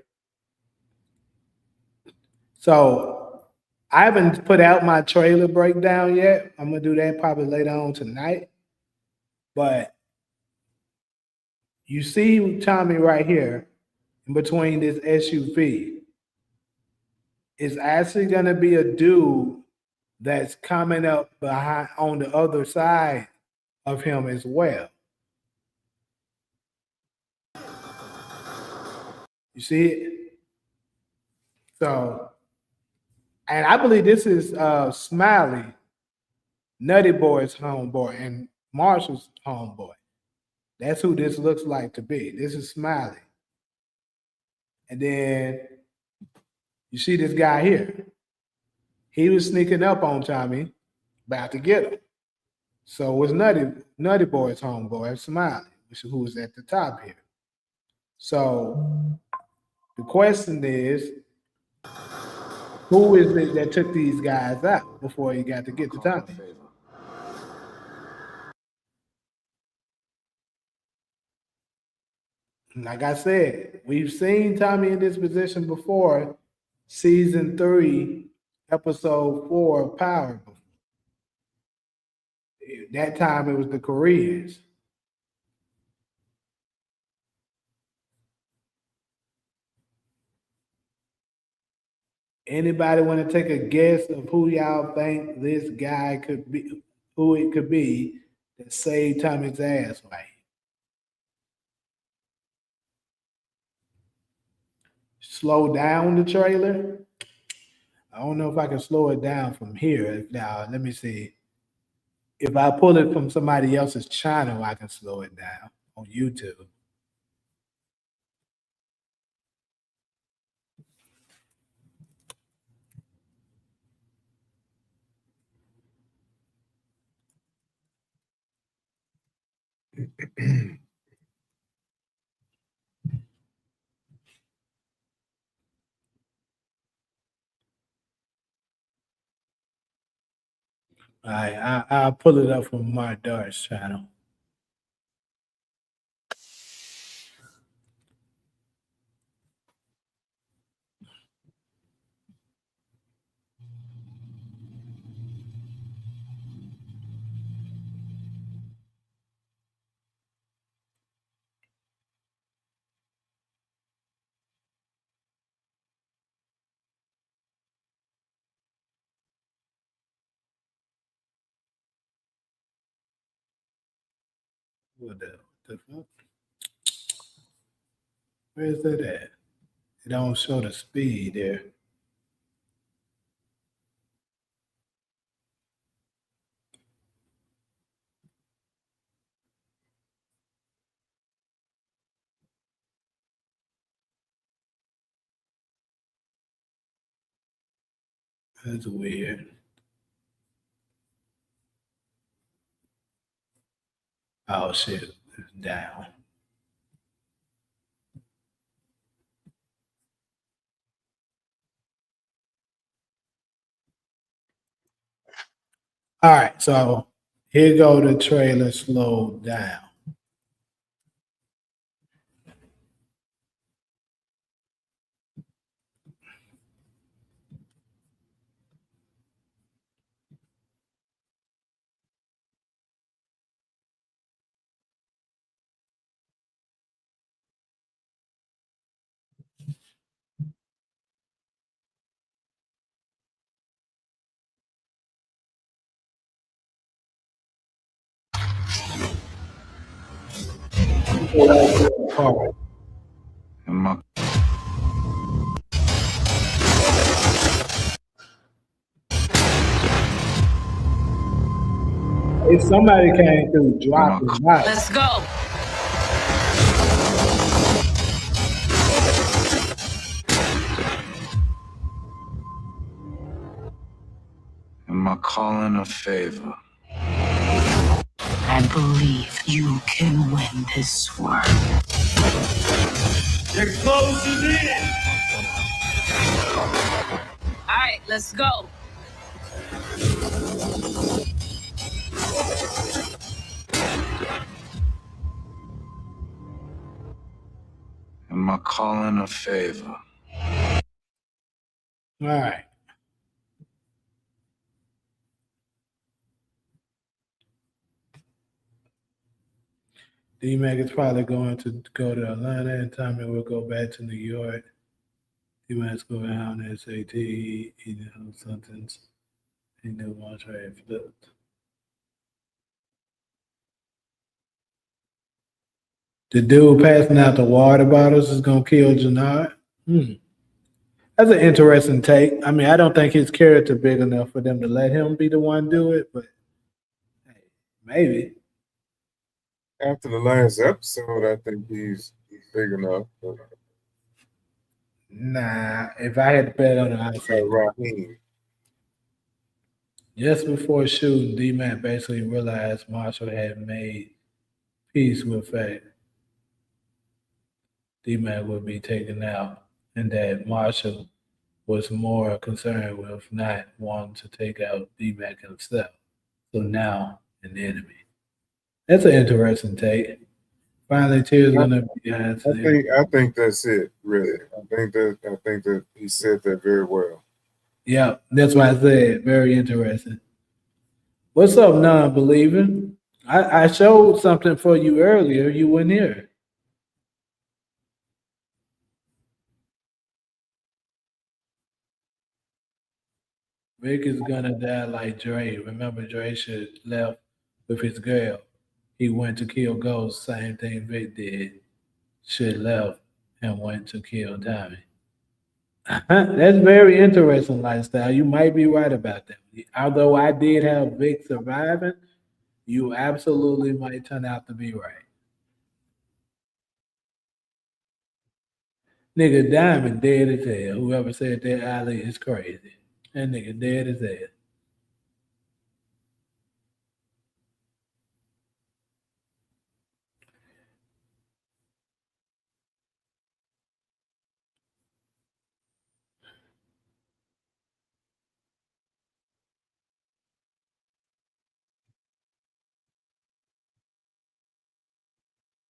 So I haven't put out my trailer breakdown yet. I'm gonna do that probably later on tonight. But you see Tommy right here in between this SUV. It's actually gonna be a dude that's coming up behind on the other side of him as well. You see it? So, and I believe this is Smiley, Nutty Boy's homeboy, and Marshall's homeboy. That's who this looks like to be. This is Smiley. And then you see this guy here. He was sneaking up on Tommy, about to get him. So it was Nutty Boy's homeboy, Smiley, who was at the top here. So the question is, who is it that took these guys out before he got to get to Tommy? Like I said, we've seen Tommy in this position before, season 3, episode 4 of Power. That time it was the Koreans. Anybody want to take a guess of who y'all think this guy could be, who it could be that saved Tommy's ass right? slow down the trailer. I don't know if I can slow it down from here. Now, let me see. If I pull it from somebody else's channel, I can slow it down on YouTube. All right, I'll pull it up from Mark Dart's channel. What the fuck? Where's that at? It don't show the speed there. That's weird. Oh shit, it's down. All right, so here go the trailer slowed down. Oh, And my if somebody came through dropping by, Let's go. am I calling a favor? I believe you can win this war. They're closing in. All right, let's go. Am I calling a favor? all right. D-Mac is probably going to go to Atlanta and Tommy will go back to New York. D-Mac's going out on SAT, he knows something's, he knew Montreal flipped. The dude passing out the water bottles is gonna kill Jannard. That's an interesting take. I mean, I don't think his character big enough for them to let him be the one do it, but hey, maybe. After the last episode, I think he's big enough. But Nah, if I had to bet on it, I'd say Raheem. just before shooting, D-Mac basically realized Marshall had made peace with Faye. D-Mac would be taken out, and that Marshall was more concerned with not wanting to take out D-Mac himself. So now an enemy. That's an interesting take. Finally, Tears gonna be answering. I think that's it, really. I think that he said that very well. Yeah, that's why I said very interesting. What's up, non-believing? I showed something for you earlier. You weren't here. Vic is gonna die like Dre. Remember, Dre should left with his girl. He went to kill Ghost. Same thing Vic did. Should left and went to kill Tommy. That's very interesting lifestyle. You might be right about that. Although I did have Vic surviving, you absolutely might turn out to be right. Nigga Diamond dead as hell. Whoever said that alley is crazy. That nigga dead as hell.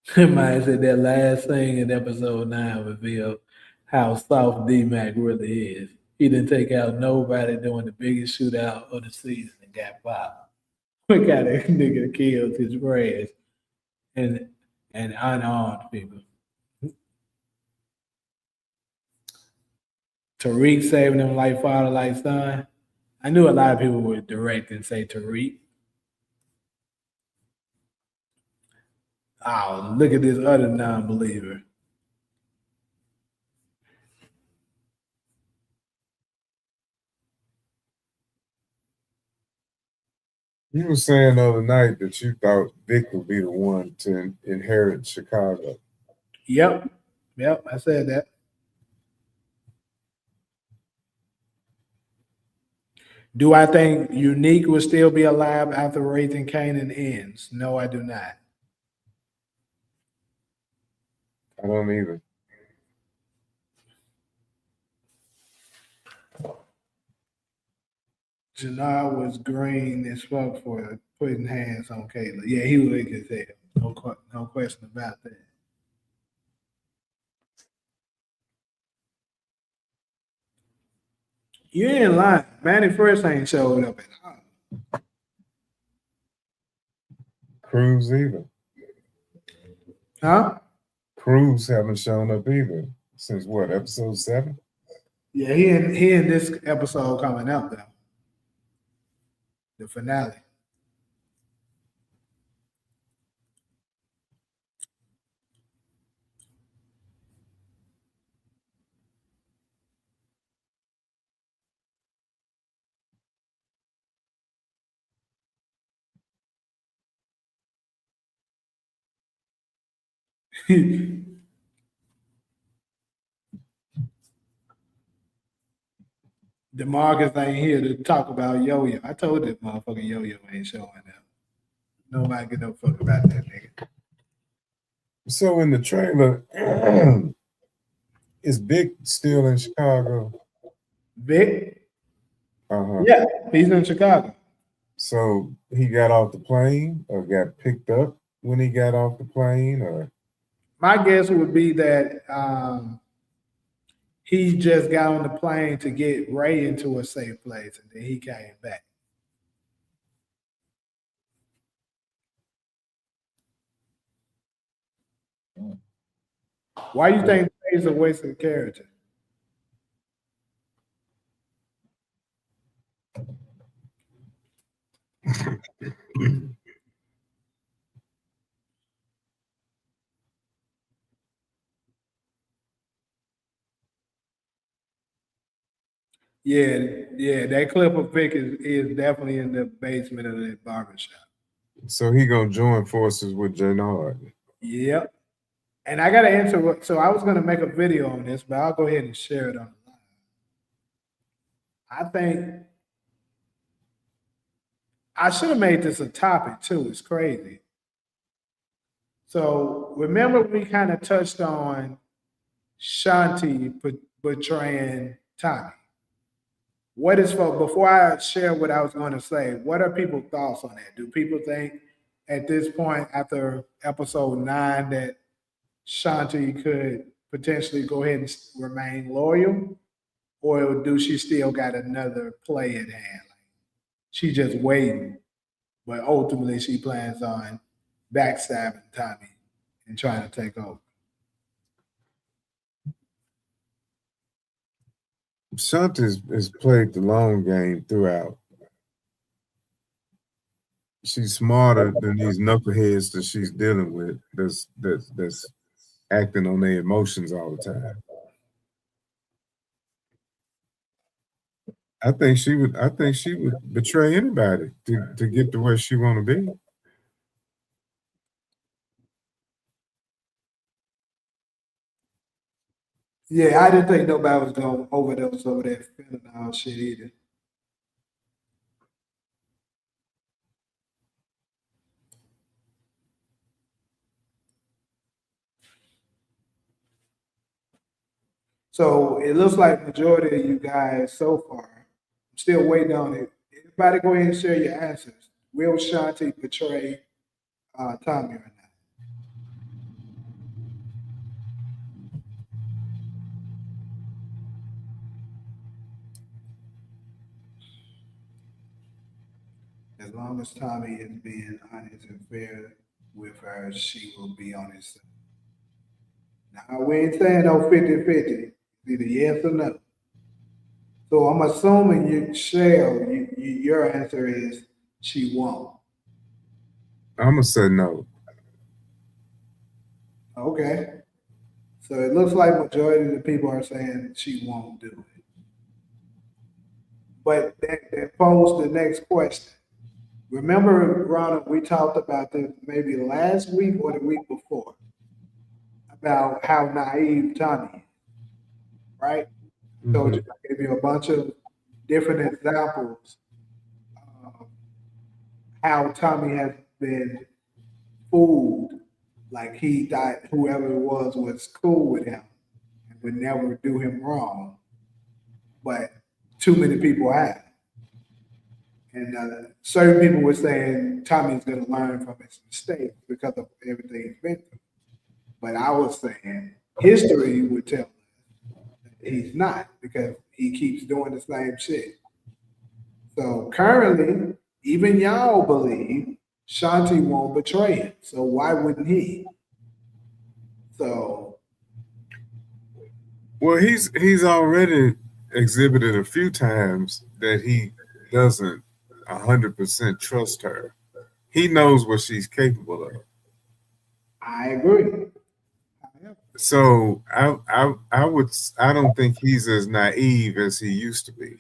Somebody said that last thing in episode 9 revealed how soft D Mac really is. He didn't take out nobody during the biggest shootout of the season and got popped. Look how that nigga killed his friends and unarmed people. Tariq saving him like father, like son. I knew a lot of people would direct and say Tariq. Oh, look at this other non-believer. You were saying the other night that you thought Vic would be the one to inherit Chicago. Yep, I said that. Do I think Unique will still be alive after Raising Canaan ends? No, I do not. I don't either. Jannar was green as fuck for putting hands on Kayla. Yeah, he was weak as hell. No question about that. You ain't lying. Manny first ain't showed up at all. Cruz either. Huh? Cruz haven't shown up either since what, episode 7? Yeah, he in this episode coming up though. The finale. DeMarcus ain't here to talk about Yo-Yo. I told that motherfucker Yo-Yo ain't showing up. Nobody give no fuck about that nigga. So in the trailer, is Vic still in Chicago? Vic? Uh-huh. Yeah, he's in Chicago. So he got off the plane or got picked up when he got off the plane, or My guess would be that he just got on the plane to get Ray into a safe place and then he came back. Why you think Ray's a wasted character? Yeah, that clip of Vic is definitely in the basement of the barbershop. so he gonna join forces with Jannard? Yep. And I gotta answer. So I was gonna make a video on this, but I'll go ahead and share it on the line. I think I should have made this a topic too. It's crazy. So remember, we kind of touched on Shanti betraying Tommy. What is for before I share what I was going to say? What are people's thoughts on that? Do people think at this point, after episode 9, that Shanti could potentially go ahead and remain loyal, or do she still got another play at hand? She just waiting, but ultimately she plans on backstabbing Tommy and trying to take over. Shanti has played the long game throughout. She's smarter than these knuckleheads that she's dealing with. That's acting on their emotions all the time. I think she would. I think she would betray anybody to get to where she want to be. Yeah, I didn't think nobody was going to overdose over that fentanyl shit either. So it looks like majority of you guys so far. I'm still waiting on it. Everybody go ahead and share your answers. Will Shanti betray Tommy or not? As long as Tommy is being honest and fair with her, she will be on his side. Now, we ain't saying no 50-50. Either yes or no. So I'm assuming your answer is she won't. I'm gonna say no. Okay. So it looks like majority of the people are saying she won't do it. But that posed the next question. Remember, Ronald, we talked about this maybe last week or the week before about how naive Tommy is, right? Told you, I gave you a bunch of different examples of how Tommy has been fooled. Like he thought whoever it was cool with him and would never do him wrong. But too many people have. And certain people were saying Tommy's going to learn from his mistakes because of everything he's been through. But I was saying history would tell us that he's not because he keeps doing the same shit. So currently, even y'all believe Shanti won't betray him. So why wouldn't he? So, well, he's already exhibited a few times that he doesn't 100% trust her. He knows what she's capable of. I agree. So I don't think he's as naive as he used to be.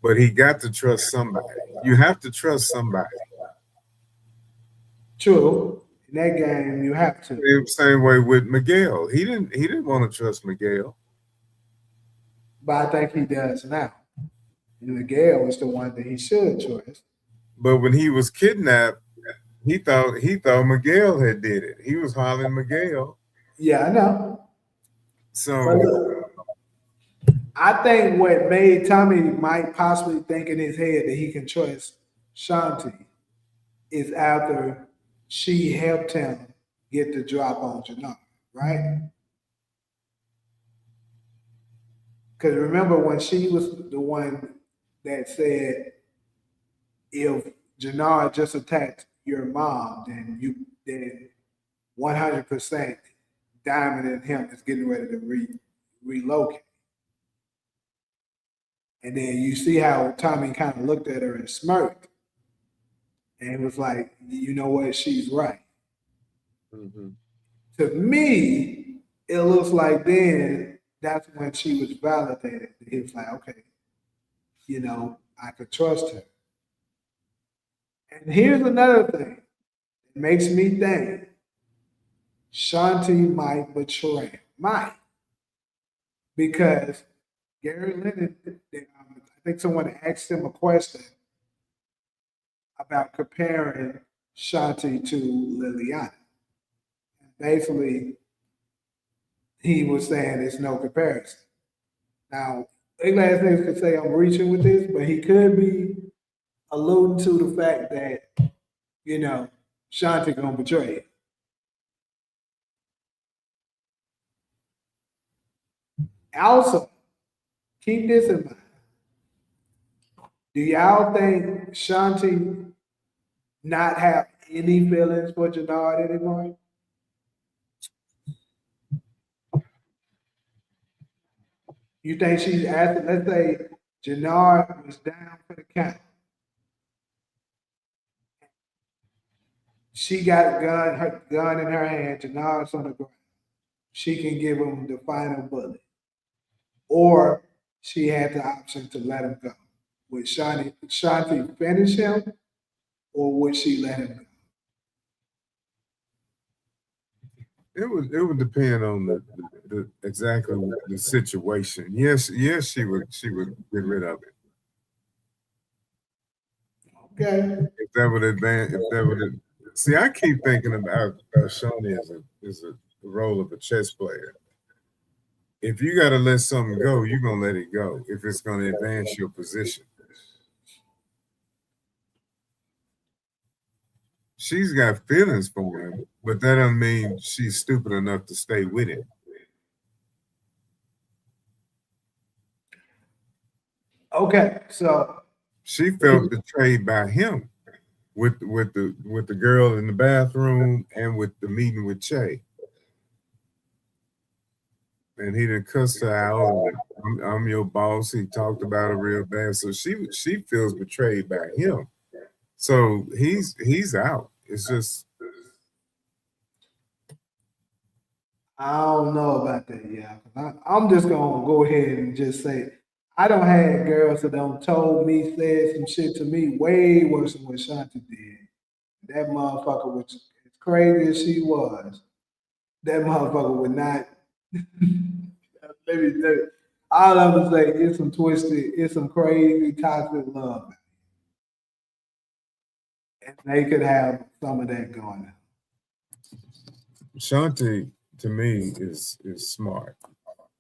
But he got to trust somebody. You have to trust somebody. True. In that game, you have to. Same way with Miguel. He didn't want to trust Miguel. But I think he does now. And Miguel is the one that he should trust. But when he was kidnapped, he thought Miguel had did it. He was hollering Miguel. Yeah, I know. So I think what made Tommy might possibly think in his head that he can trust Shanti is after she helped him get the drop on Jannar, right? Because remember when she was the one that said, if Jannar just attacked your mom, then 100% Diamond and him is getting ready to relocate. And then you see how Tommy kind of looked at her and smirked. And it was like, you know what, she's right. To me, it looks like then that's when she was validated. It was like, okay, I could trust her. And here's another thing. It makes me think Shanti might betray him. Might. Because Gary Lennon, I think someone asked him a question about comparing Shanti to Liliana. And basically, he was saying there's no comparison. Now, UglyAzzNiggas could say I'm reaching with this, but he could be alluding to the fact that, Shanti gonna betray it. Also, keep this in mind. Do y'all think Shanti not have any feelings for Jannar anymore? You think she's asking, let's say Jannar was down for the count. She got her gun in her hand, Jannar's on the ground. She can give him the final bullet. Or she had the option to let him go. Would Shanti finish him, or would she let him go? It would depend on the exactly the situation. Yes, she would get rid of it. Okay. If that would advance, if that would see, I keep thinking about Shawnee as a the role of a chess player. If you got to let something go, you're gonna let it go if it's gonna advance your position. She's got feelings for him, but that doesn't mean she's stupid enough to stay with him. Okay, so She felt betrayed by him with the girl in the bathroom and with the meeting with Che. And he done cussed her out. I'm your boss. He talked about her real bad. So she feels betrayed by him. So he's out. It's just I don't know about that, yeah. I'm just gonna go ahead and just say I don't had girls that don't told me, said some shit to me way worse than what Shanti did. That motherfucker was as crazy as she was. That motherfucker would not. Let me tell you, all I'm gonna say it's some twisted, it's some crazy toxic love, and they could have some of that going on. Shanti to me is smart.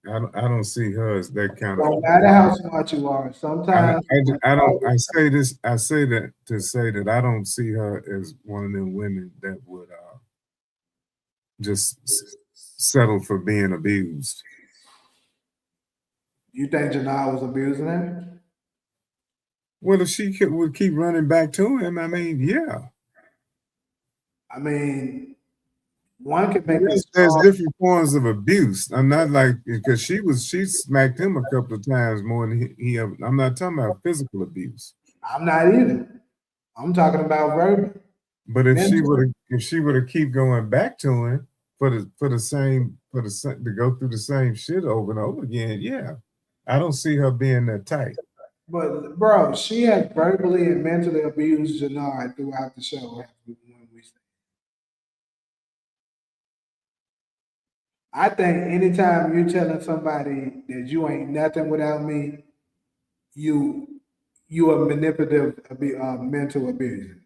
I don't see her as that kind of. No matter how smart you are, sometimes I don't. I say this. I say that to say that I don't see her as one of them women that would just settle for being abused. you think Janelle was abusing her. Well, if would keep running back to him, I mean, yeah. I mean, one could make a There's strong. different forms of abuse. I'm not like because she smacked him a couple of times more than he I'm not talking about physical abuse. I'm not either. I'm talking about verbal. But Mental. if she would have keep going back to him to go through the same shit over and over again, yeah. I don't see her being that tight. But bro, she had verbally and mentally abused Janard throughout the show. I think anytime you're telling somebody that you ain't nothing without me, you you a manipulative, mental abuser.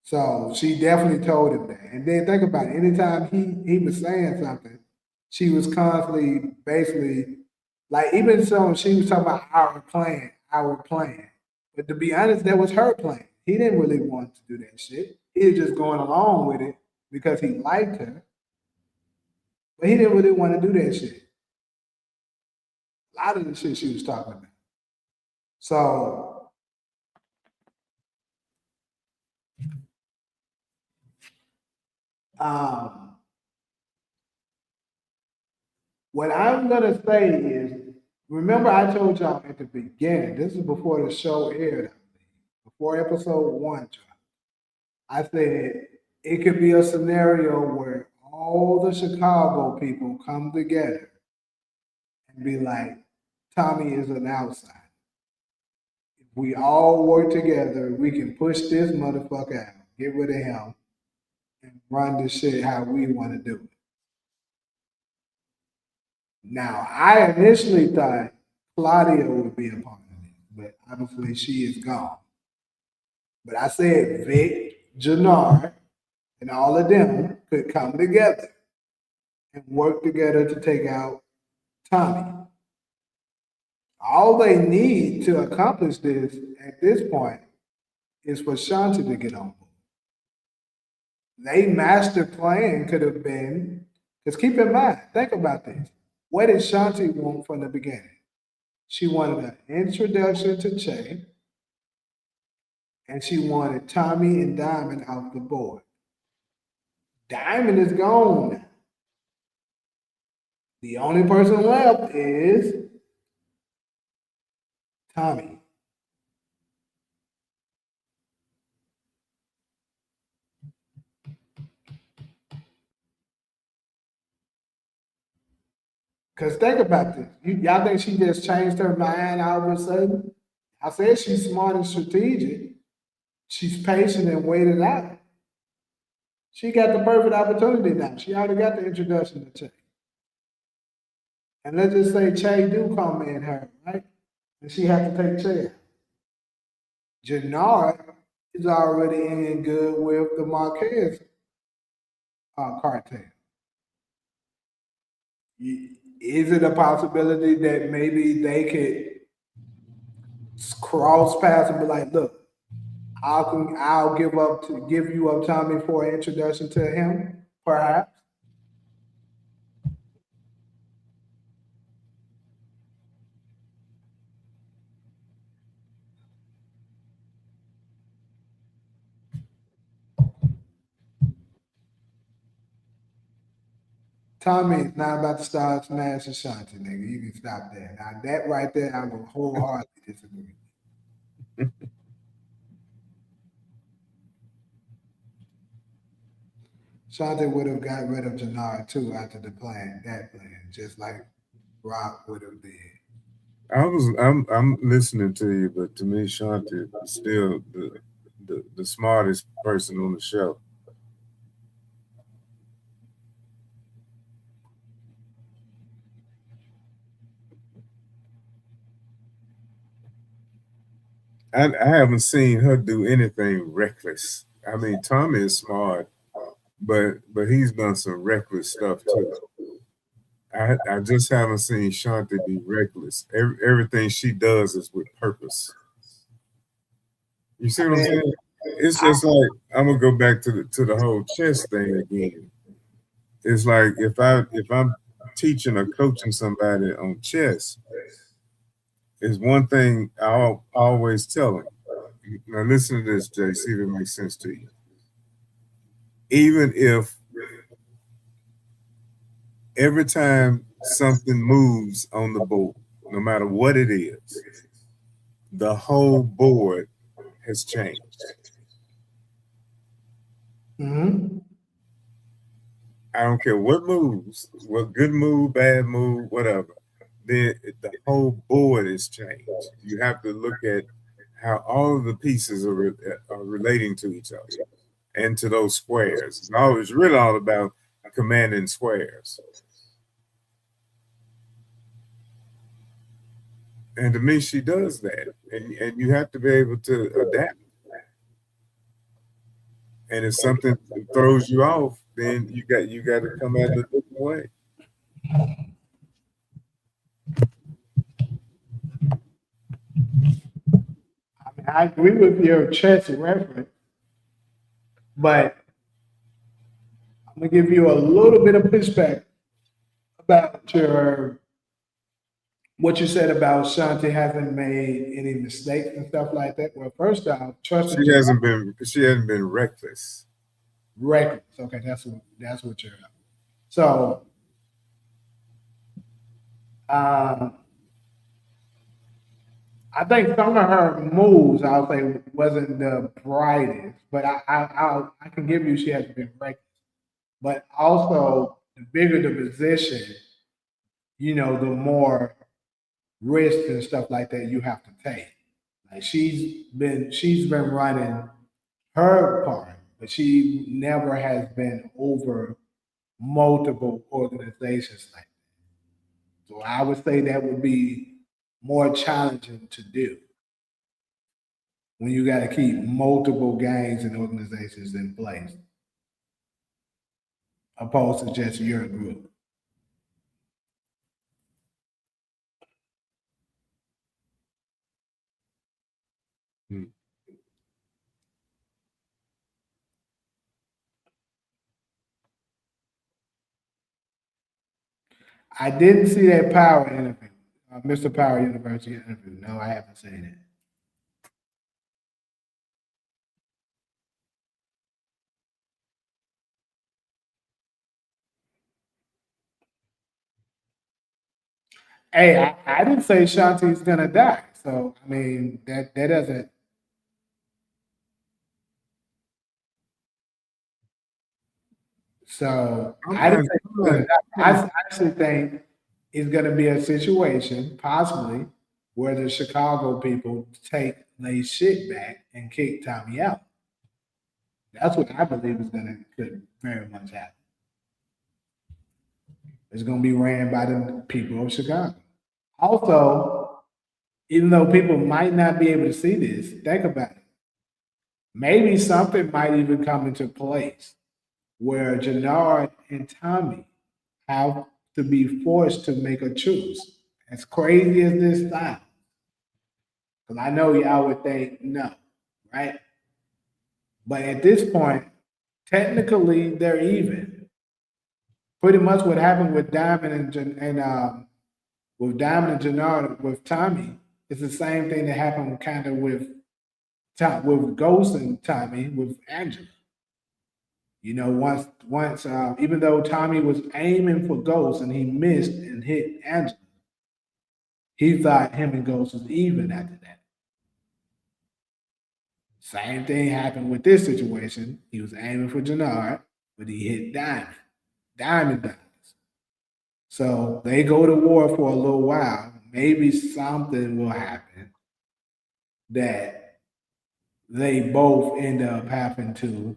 So she definitely told him that. And then think about it. Anytime he was saying something, she was constantly basically like even so she was talking about our plan. But to be honest, that was her plan. He didn't really want to do that shit. He was just going along with it because he liked her. But he didn't really want to do that shit. A lot of the shit she was talking about. So um what I'm gonna say is, remember I told y'all at the beginning, this is before the show aired, before episode one dropped. I said it could be a scenario where all the Chicago people come together and be like, Tommy is an outsider. If we all work together, we can push this motherfucker out, get rid of him, and run this shit how we want to do it. Now, I initially thought Claudia would be a part of it, but obviously she is gone. But I said Vic, Jannar, and all of them could come together and work together to take out Tommy. All they need to accomplish this at this point is for Shanti to get on board. They master plan could have been, because keep in mind, think about this. What did Shanti want from the beginning? She wanted an introduction to Che, and she wanted Tommy and Diamond off the board. Diamond is gone. The only person left is Tommy. Because think about this. Y'all think she just changed her mind all of a sudden? I said she's smart and strategic. She's patient and waited out. She got the perfect opportunity now. She already got the introduction to Che. And let's just say Che do come in her, right? And she has to take Che out. Jannard is already in good with the Marquez cartel. Is it a possibility that maybe they could cross paths and be like, look, I'll give you up Tommy for an introduction to him, perhaps? Tommy is not about to start smashing Shanti, nigga. You can stop that. Now that right there, I'm gonna wholeheartedly disagree. Shanti would have got rid of Jannard too after that plan, just like Rock would have did. I'm listening to you, but to me, Shanti is still the smartest person on the show. I haven't seen her do anything reckless. I mean, Tommy is smart, but he's done some reckless stuff too. I just haven't seen Shanti be reckless. Everything she does is with purpose. You see what I'm saying? It's just like I'm gonna go back to the whole chess thing again. It's like if I'm teaching or coaching somebody on chess, is one thing I'll always tell them. Now listen to this, Jay. See if it makes sense to you. Even if every time something moves on the board, no matter what it is, the whole board has changed. Mm-hmm. I don't care what moves, what good move, bad move, whatever. Then the whole board is changed. You have to look at how all of the pieces are relating to each other and to those squares. It's really all about commanding squares. And to me, she does that. And you have to be able to adapt. And if something throws you off, then you got to come at it a different way. I mean, I agree with your chess reference, but I'm gonna give you a little bit of pushback about what you said about Shanti hasn't made any mistakes and stuff like that. Well, first off, trust me. She hasn't been reckless. Reckless. Okay, that's what you're. So, I think some of her moves, I'll say, wasn't the brightest, but I can give you she hasn't been reckless. But also, the bigger the position, the more risks and stuff like that you have to take. Like she's been running her part, but she never has been over multiple organizations like that. So I would say that would be more challenging to do when you got to keep multiple gangs and organizations in place, opposed to just your group. Hmm. I didn't see that Power interview, Mr. Power University interview. No, I haven't seen it. Hey, I didn't say Shanti's gonna die. So I mean that doesn't. So I didn't say she's gonna die. I actually think is going to be a situation, possibly, where the Chicago people take their shit back and kick Tommy out. That's what I believe is going to could very much happen. It's going to be ran by the people of Chicago. Also, even though people might not be able to see this, think about it. Maybe something might even come into place where Jannard and Tommy have to be forced to make a truce. As crazy as this sounds, because I know y'all would think no, right? But at this point, technically they're even. Pretty much what happened with Diamond with Diamond and Jannard with Tommy is the same thing that happened kind of with Ghost and Tommy with Angela. You know, once even though Tommy was aiming for Ghost and he missed and hit Angela, he thought him and Ghost was even after that. Same thing happened with this situation. He was aiming for Jannard, but he hit Diamond. Diamond dies. So they go to war for a little while. Maybe something will happen that they both end up having to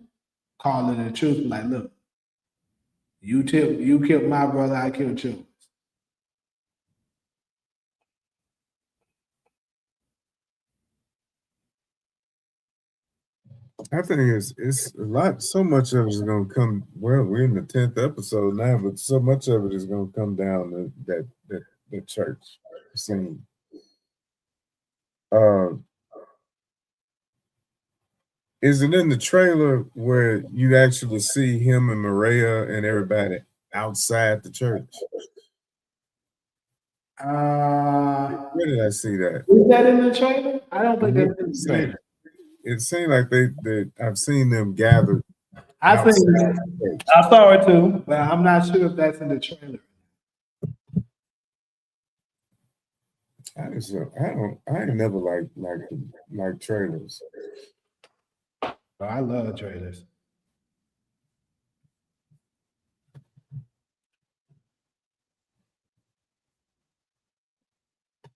call it a truth. Like, look, you killed my brother, I killed yours. I think it's a lot. So much of it is going to come. Well, we're in the 10th episode now, but so much of it is going to come down to that church scene. Is it in the trailer where you actually see him and Mireya and everybody outside the church? Where did I see that? Is that in the trailer? I don't think that's in the trailer. It seemed like they I've seen them gathered. I outside think the church. I saw it too, but I'm not sure if that's in the trailer. I ain't never like trailers. Oh, I love trailers.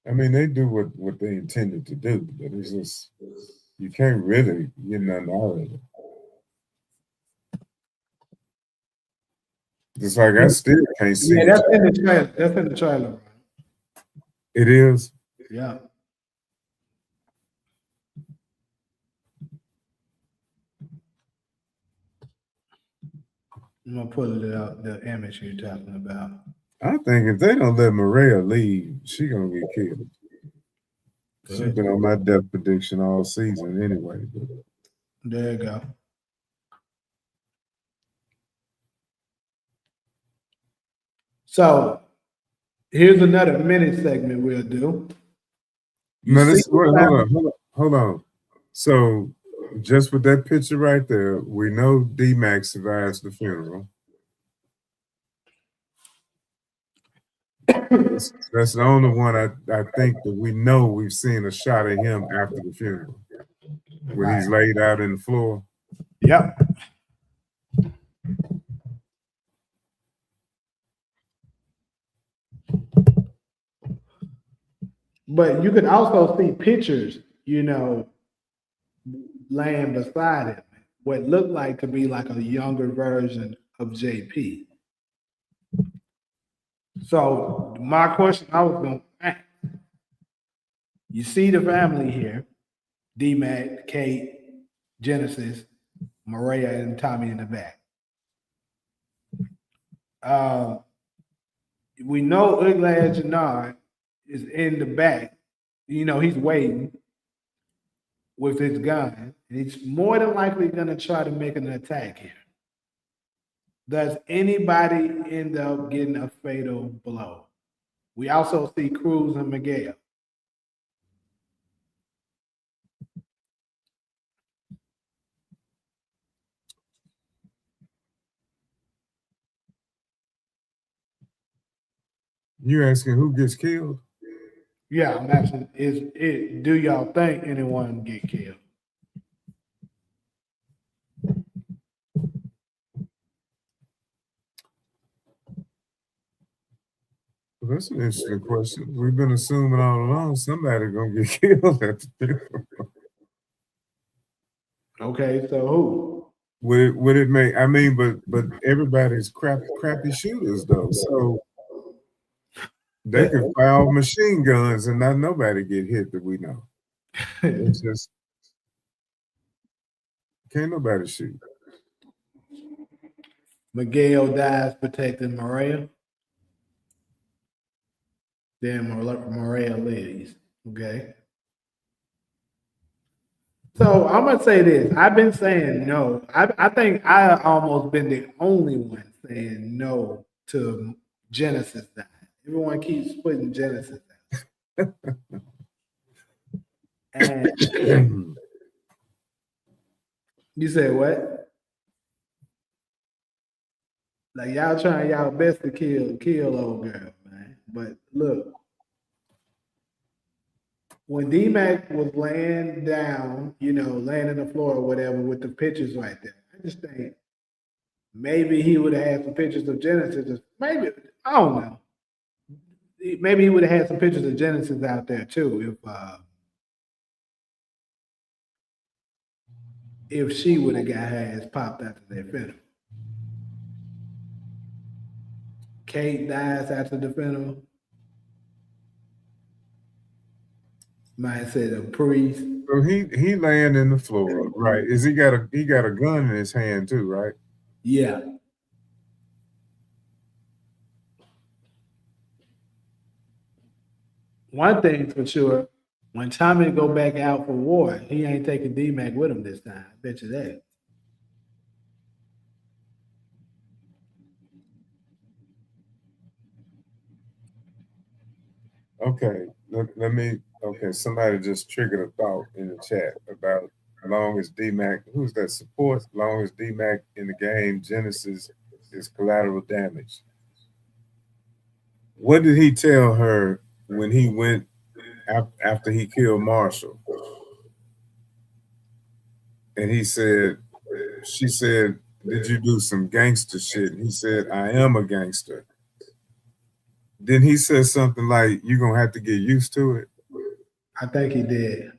I mean, they do what they intended to do, but it's just you can't really get nothing out of it. Just like I still can't see. Yeah, that's in the trailer. That's in the trailer. It is. Yeah. I'm gonna pull it out, the image you're talking about. I think if they don't let Mireya leave, she gonna get killed. She's been on my death prediction all season anyway. But. There you go. So here's another minute segment we'll do. Hold on. So just with that picture right there, we know D-Max survives the funeral. That's the only one I think that we know we've seen a shot of him after the funeral. When he's laid out in the floor. Yep. But you could also see pictures, you know, laying beside him, what looked like to be like a younger version of JP. So my question I was going to ask, you see the family here, D-Mac, Kate, Genesis, Mireya, and Tommy in the back. We know UglyAzzNiggaHTV is in the back. You know, he's waiting with his gun. And he's more than likely going to try to make an attack here. Does anybody end up getting a fatal blow? We also see Cruz and Miguel. You asking who gets killed? Yeah, I'm asking, do y'all think anyone get killed? Well, that's an interesting question. We've been assuming all along somebody gonna get killed at the funeral. Okay, so who? Would it make? I mean, but everybody's crappy shooters though, so they could fire machine guns and not nobody get hit that we know. It's just can't nobody shoot. Miguel dies protecting Mireya. Then Mireya leaves. Okay. So I'm gonna say this. I've been saying no. I think I almost been the only one saying no to Genesis dying. Everyone keeps putting Genesis out. And you say what? Like y'all trying y'all best to kill old girl, man. But look, when D-Mac was laying down, laying on the floor or whatever with the pictures right there, I just think maybe he would have had some pictures of Genesis. Maybe, I don't know. Maybe he would have had some pictures of Genesis out there too if she would have got her ass popped after their funeral. Kate dies after the funeral. Might say the priest. So he laying in the floor, right? Is he got a gun in his hand too, right? Yeah. One thing's for sure, when Tommy go back out for war, he ain't taking D-Mac with him this time. I bet you that. Okay, let me. Okay, somebody just triggered a thought in the chat about long as D-Mac, who's that support? Long as D-Mac in the game, Genesis is collateral damage. What did he tell her when he went after he killed Marshall? And he said, she said, "Did you do some gangster shit?" And he said, "I am a gangster." Then he said something like, "You're gonna have to get used to it." I think he did.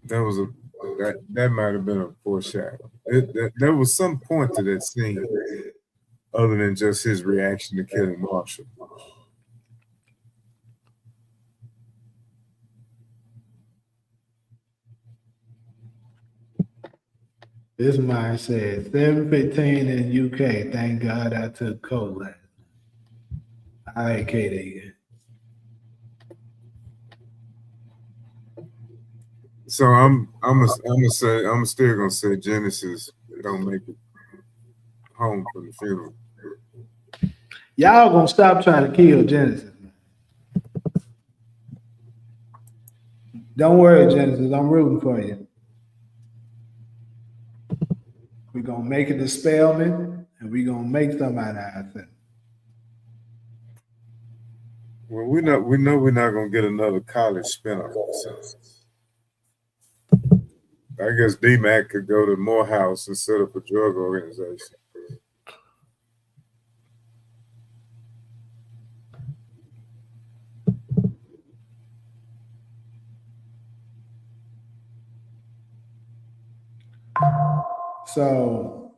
That might have been a foreshadow. There was some point to that scene other than just his reaction to killing Marshall. This man said 7:15 in UK. Thank God I took cold last night. I hate KD. So I'm still gonna say Genesis don't make it home from the funeral. Y'all gonna stop trying to kill Genesis, man. Don't worry, Genesis. I'm rooting for you. We're gonna make it to Spellman, and we're gonna make somebody out of it. Well, we know we're not gonna get another college spinoff. So I guess D-Mac could go to Morehouse and set up a drug organization. So,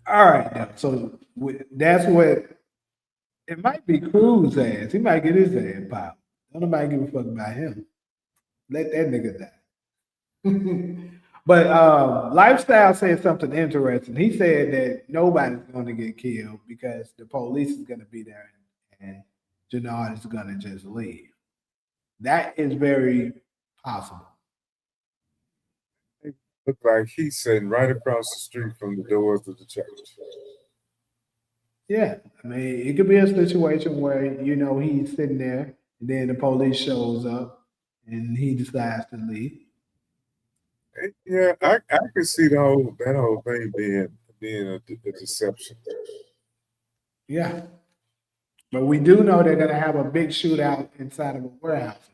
all right, now. So that's what it might be. Cruz's ass. He might get his ass popped. Don't nobody give a fuck about him. Let that nigga die. But Lifestyle said something interesting. He said that nobody's going to get killed because the police is going to be there and Jannard is going to just leave. That is very possible. It looked like he's sitting right across the street from the doors of the church. Yeah, I mean, it could be a situation where he's sitting there, and then the police shows up, and he decides to leave. Yeah, I could see that whole thing being a deception. Yeah, but we do know they're gonna have a big shootout inside of a warehouse.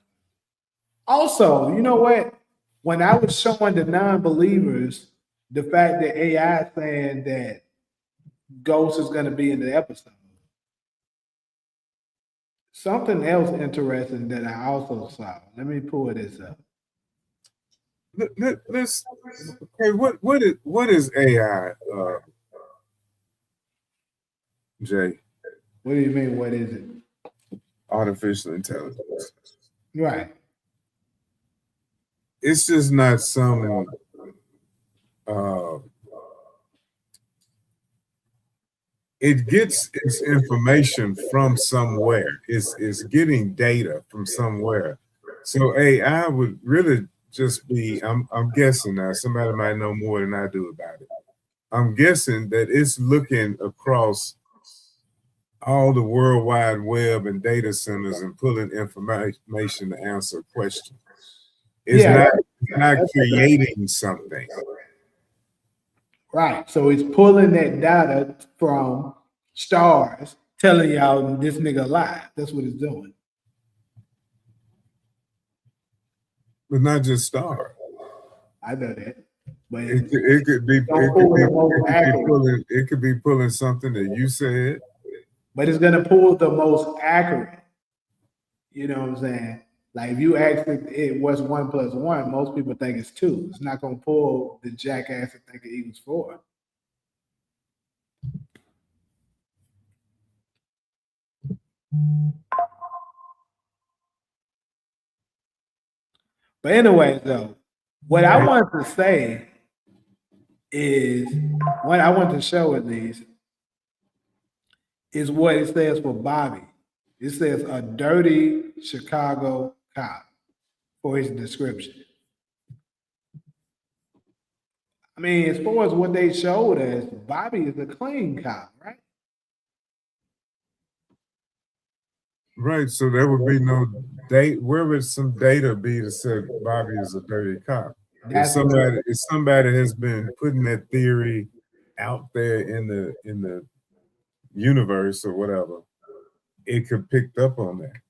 Also, you know what? When I was showing the non-believers the fact that AI is saying that Ghost is going to be in the episode. Something else interesting that I also saw. Let me pull this up. Let's okay. What is AI, Jay? What do you mean? What is it? Artificial intelligence. Right. It's just not some. Uh, it gets its information from somewhere. It's getting data from somewhere. So AI would really just be. I'm guessing now. Somebody might know more than I do about it. I'm guessing that it's looking across all the World Wide Web and data centers and pulling information to answer questions. It's not creating something. Right. So it's pulling that data from stars, telling y'all this nigga alive. That's what it's doing. But not just stars. I know that. But It could be pulling something that you said. But it's gonna pull the most accurate. You know what I'm saying? Like if you ask it what's 1 + 1, most people think it's 2. It's not gonna pull the jackass that think it equals 4. But anyway, though, what I want to say is what I want to show at least is what it says for Bobby. It says a dirty Chicago cop for his description. I mean, as far as what they showed us, Bobby is a clean cop, right? Right. So there would be no date. Where would some data be to say Bobby is a dirty cop? If somebody has been putting that theory out there in the universe or whatever, it could pick up on that.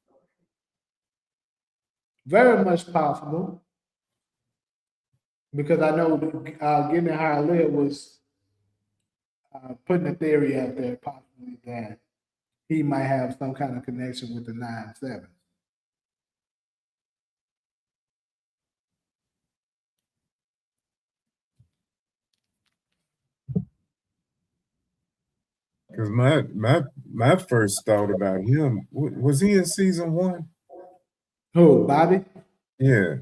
Very much possible. Because I know Getting How I Live was putting a theory out there, possibly that he might have some kind of connection with the 9/7. Because my first thought about him, was he in season 1? Who, Bobby? Yeah.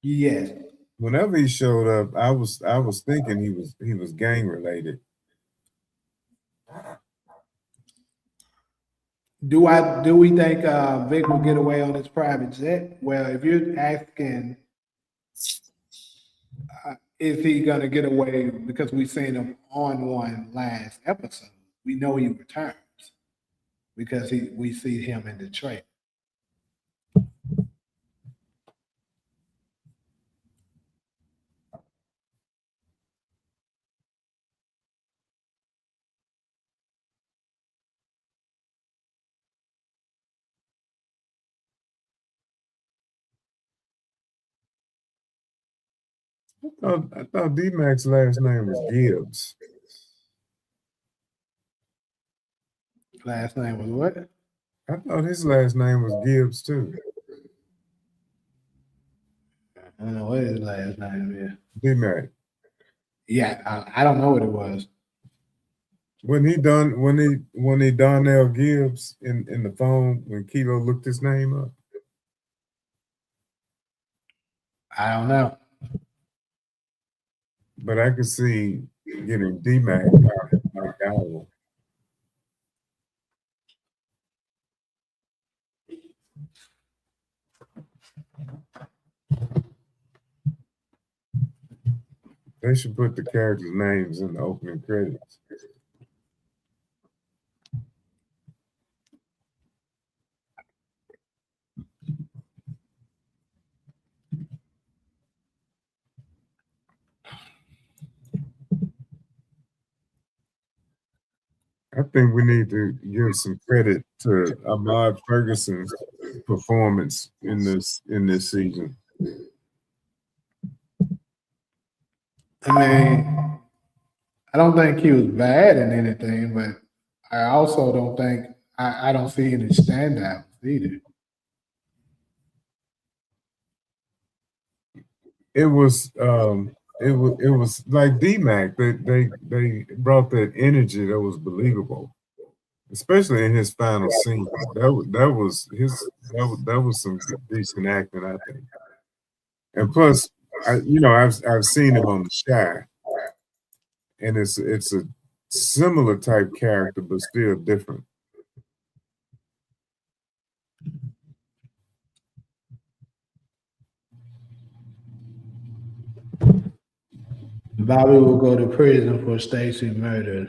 Yes. Whenever he showed up, I was thinking he was gang related. Do we think Vic will get away on his private jet? Well, if you're asking, is he gonna get away because we've seen him on one last episode? We know he returns because we see him in the trailer. I thought D-Mac's last name was Gibbs. Last name was what? I thought his last name was Gibbs too. I don't know what his last name is. D-Mac. Yeah, I don't know what it was. When he Donnell Gibbs in the phone when Kilo looked his name up. I don't know. But I could see getting D-Mac McDowell. They should put the characters' names in the opening credits. I think we need to give some credit to Ahmad Ferguson's performance in this season. I mean, I don't think he was bad in anything, but I also don't think I don't see any standouts either. It was like D-Mac. They brought that energy that was believable, especially in his final scene. That was some decent acting, I think. And plus, I've seen him on The Shy, and it's a similar type character, but still different. Bobby will go to prison for Stacy murder.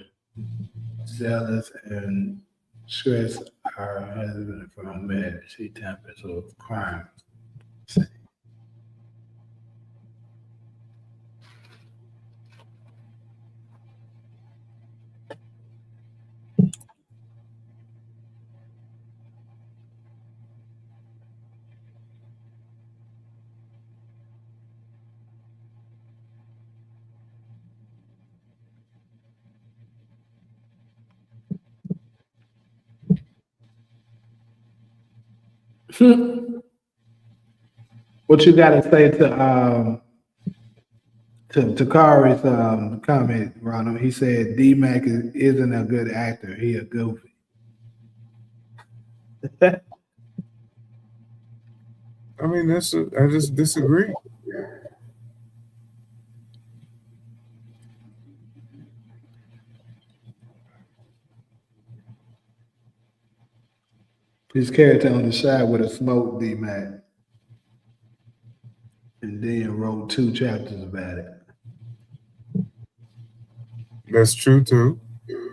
Zealous and stress her husband from marriage. She tempers with crime. What you got to say to Kari's comment, Ronald? He said D-Mac isn't a good actor. He a goofy. I mean, I just disagree. His character on the side would have smoked D-Mac and then wrote 2 chapters about it. That's true too.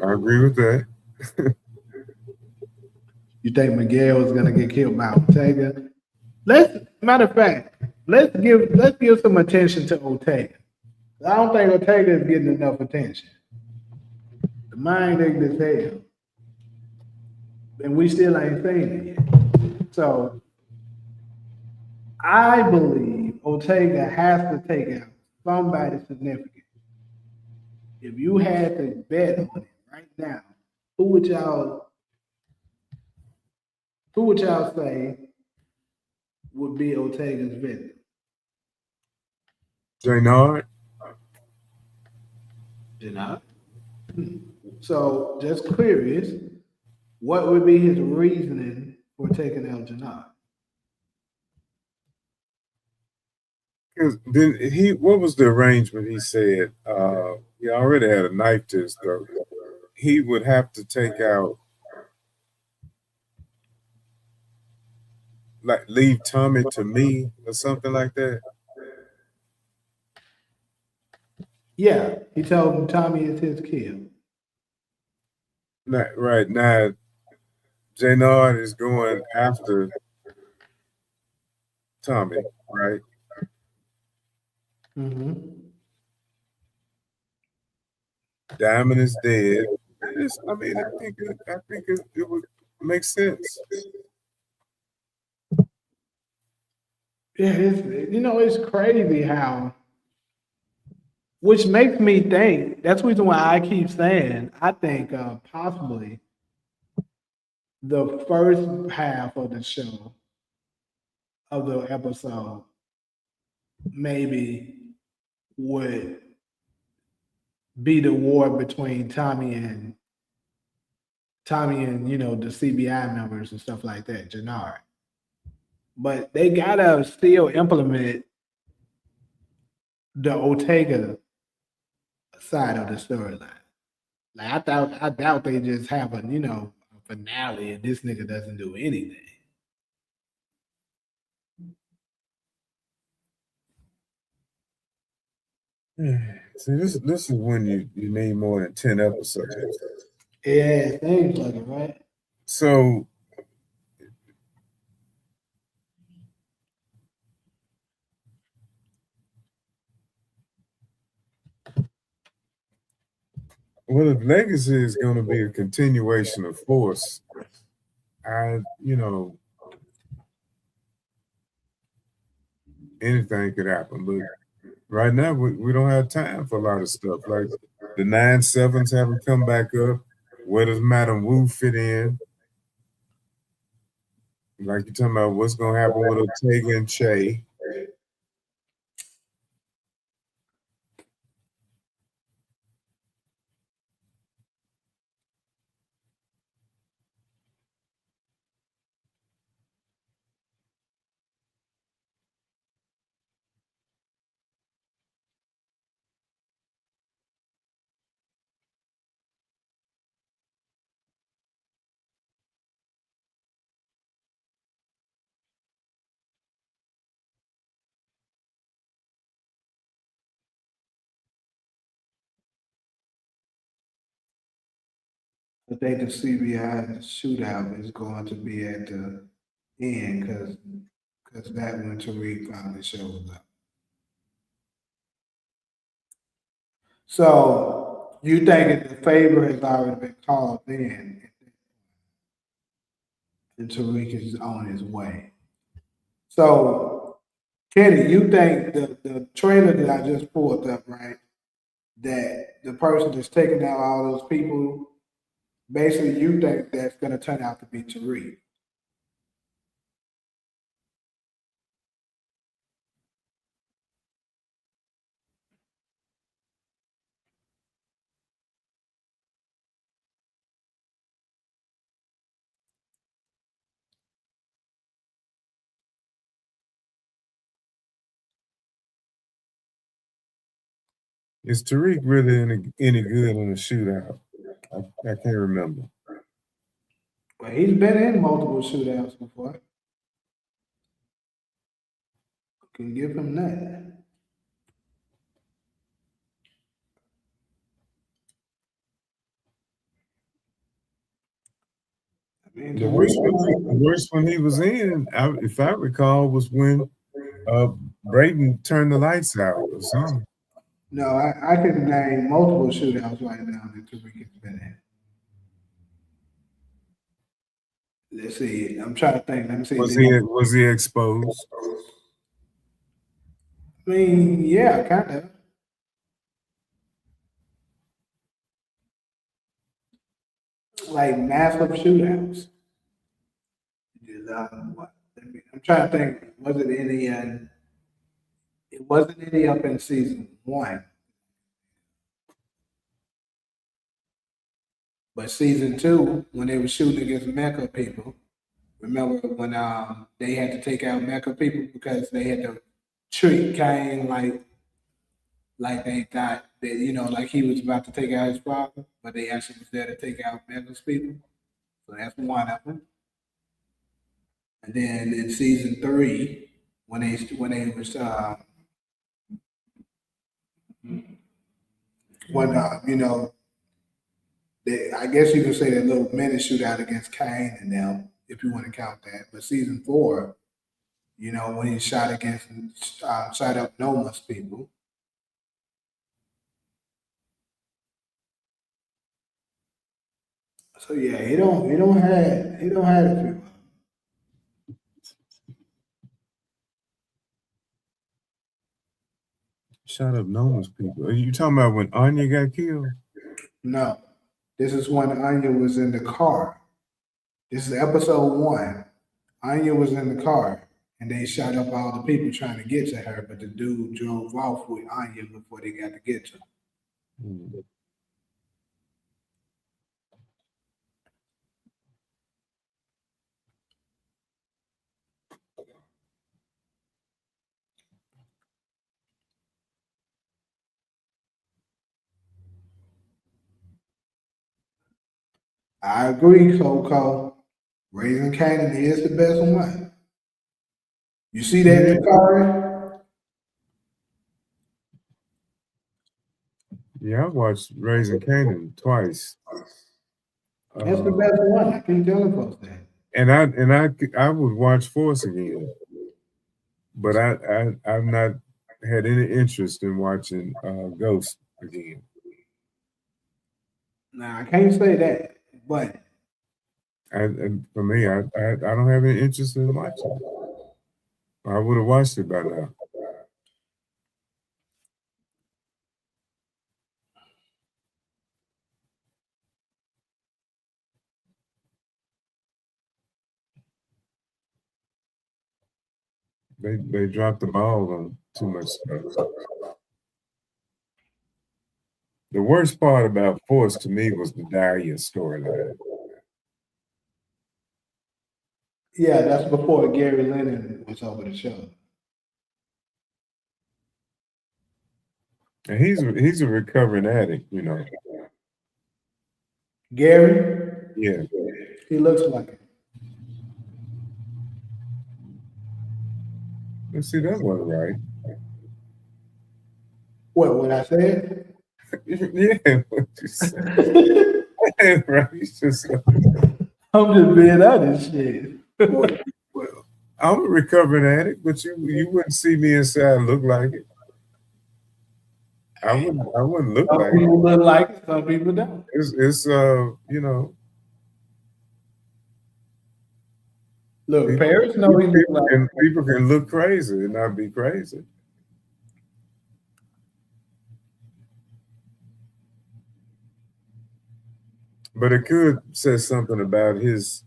I agree with that. You think Miguel was gonna get killed by Ortega? Matter of fact, let's give some attention to Ortega. I don't think Ortega is getting enough attention. The mind ain't as hell, and we still ain't seen it yet. So I believe Ortega has to take out somebody significant. If you had to bet on it right now, who would y'all say would be Ortega's victim? Jaynard. Janelle. So just curious, what would be his reasoning for taking out Janelle? Because then what was the arrangement? He said he already had a knife to his throat. He would have to take out, like, leave Tommy to me or something like that. Yeah, he told him Tommy is his kid. Right now, Jaynard is going after Tommy, right? Mm-hmm. Diamond is dead. I mean, I think it would make sense. Yeah, it's crazy how, which makes me think, that's the reason why I keep saying, I think possibly the first half of the show, of the episode, maybe would be the war between Tommy and the CBI members and stuff like that, Jannard. But they gotta still implement the Ortega side of the storyline. Like I doubt they just have a finale and this nigga doesn't do anything. See, this is when you need more than 10 episodes. Yeah, it seems like it, right? So well, if Legacy is going to be a continuation of Force, anything could happen. But right now, we don't have time for a lot of stuff. Like The 9-7s haven't come back up. Where does Madam Wu fit in? Like you're talking about what's gonna happen with Ortega and Che. I think the CBI shootout is going to be at the end because that when Tariq finally shows up. So you think the favor has already been called in, and Tariq is on his way. So, Kenny, you think the trailer that I just pulled up, right? That the person that's taking out all those people, basically, you think that's going to turn out to be Tariq. Is Tariq really any good in a shootout? I can't remember. Well, he's been in multiple shootouts before. Can give him that. I mean, The worst one he was in, if I recall, was when Brayton turned the lights out or something. no, I can name multiple shootouts right now that Tariq has been in. Let's see. I'm trying to think. Let me see. Was he exposed? I mean, yeah, kind of. Like massive shootouts. I'm trying to think. Was it any? It wasn't any up in season one, but season two, when they were shooting against Mecca people. Remember when they had to take out Mecca people because they had to treat Cain like they thought that like he was about to take out his father, but they actually was there to take out Mecca's people. So that's one of them. And then in season three, when they was when I guess you could say that little mini shootout against Cain and them, if you want to count that. But season four, when he shot against shot up Noma's people. So yeah, he don't have a few. Shut up, Noma's people. Are you talking about when Anya got killed? No, this is when Anya was in the car. This is episode one. Anya was in the car, and they shot up all the people trying to get to her, but the dude drove off with Anya before they got to get to her. Hmm. I agree, Coco. Raising Canaan is the best one. You see that, Yeah, Jakari? yeah, I watched Raising Canaan twice. That's the best one. I keep telling folks that. I would watch Force again, but I've not had any interest in watching Ghost again. Now I can't say that, but And for me, I don't have any interest in watching it. I would have watched it by now. They dropped the ball on too much stuff. The worst part about Force to me was the Daria storyline. Yeah, that's before Gary Lennon was over the show. And he's a recovering addict, you know. Gary, Yeah. he looks like it. Let's see, that wasn't right. What I said? Yeah, what you said. Right. It's just I'm just being honest, shit. well, I'm a recovering addict, but you wouldn't see me inside look like it. I wouldn't look Some like it. people look like it, some people don't. It's you know, Look, Paris know he look like it. people can look crazy and not be crazy. But it could say something about his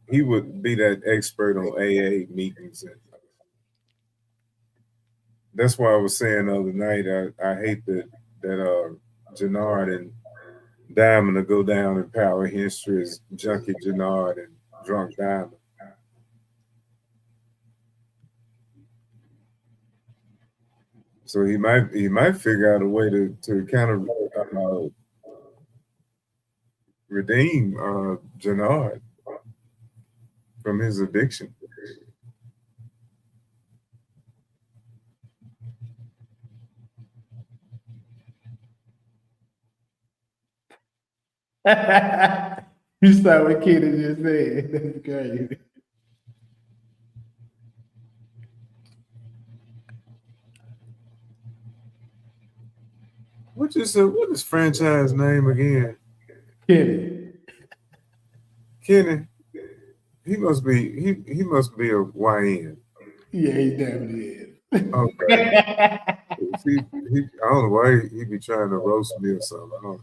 he would be that expert on AA meetings. And that's why I was saying the other night, I hate that Jannard and Diamond will go down in power history as Junkie Jannard and Drunk Diamond. So he might figure out a way to kind of redeem Jannard from his addiction. You saw what Kenny just said. That's crazy. What is franchise name again? Kenny. Kenny. He must be a YN. Yeah, he definitely is. Okay. I don't know why he be trying to roast me or something. I don't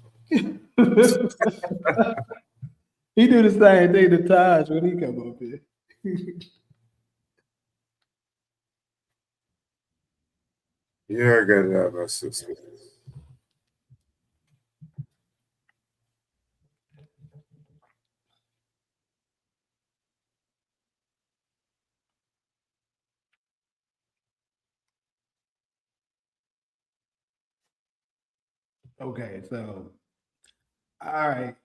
know. He do the same thing to Taj when he come up here. Yeah, I got it out of my system. Okay, so all right.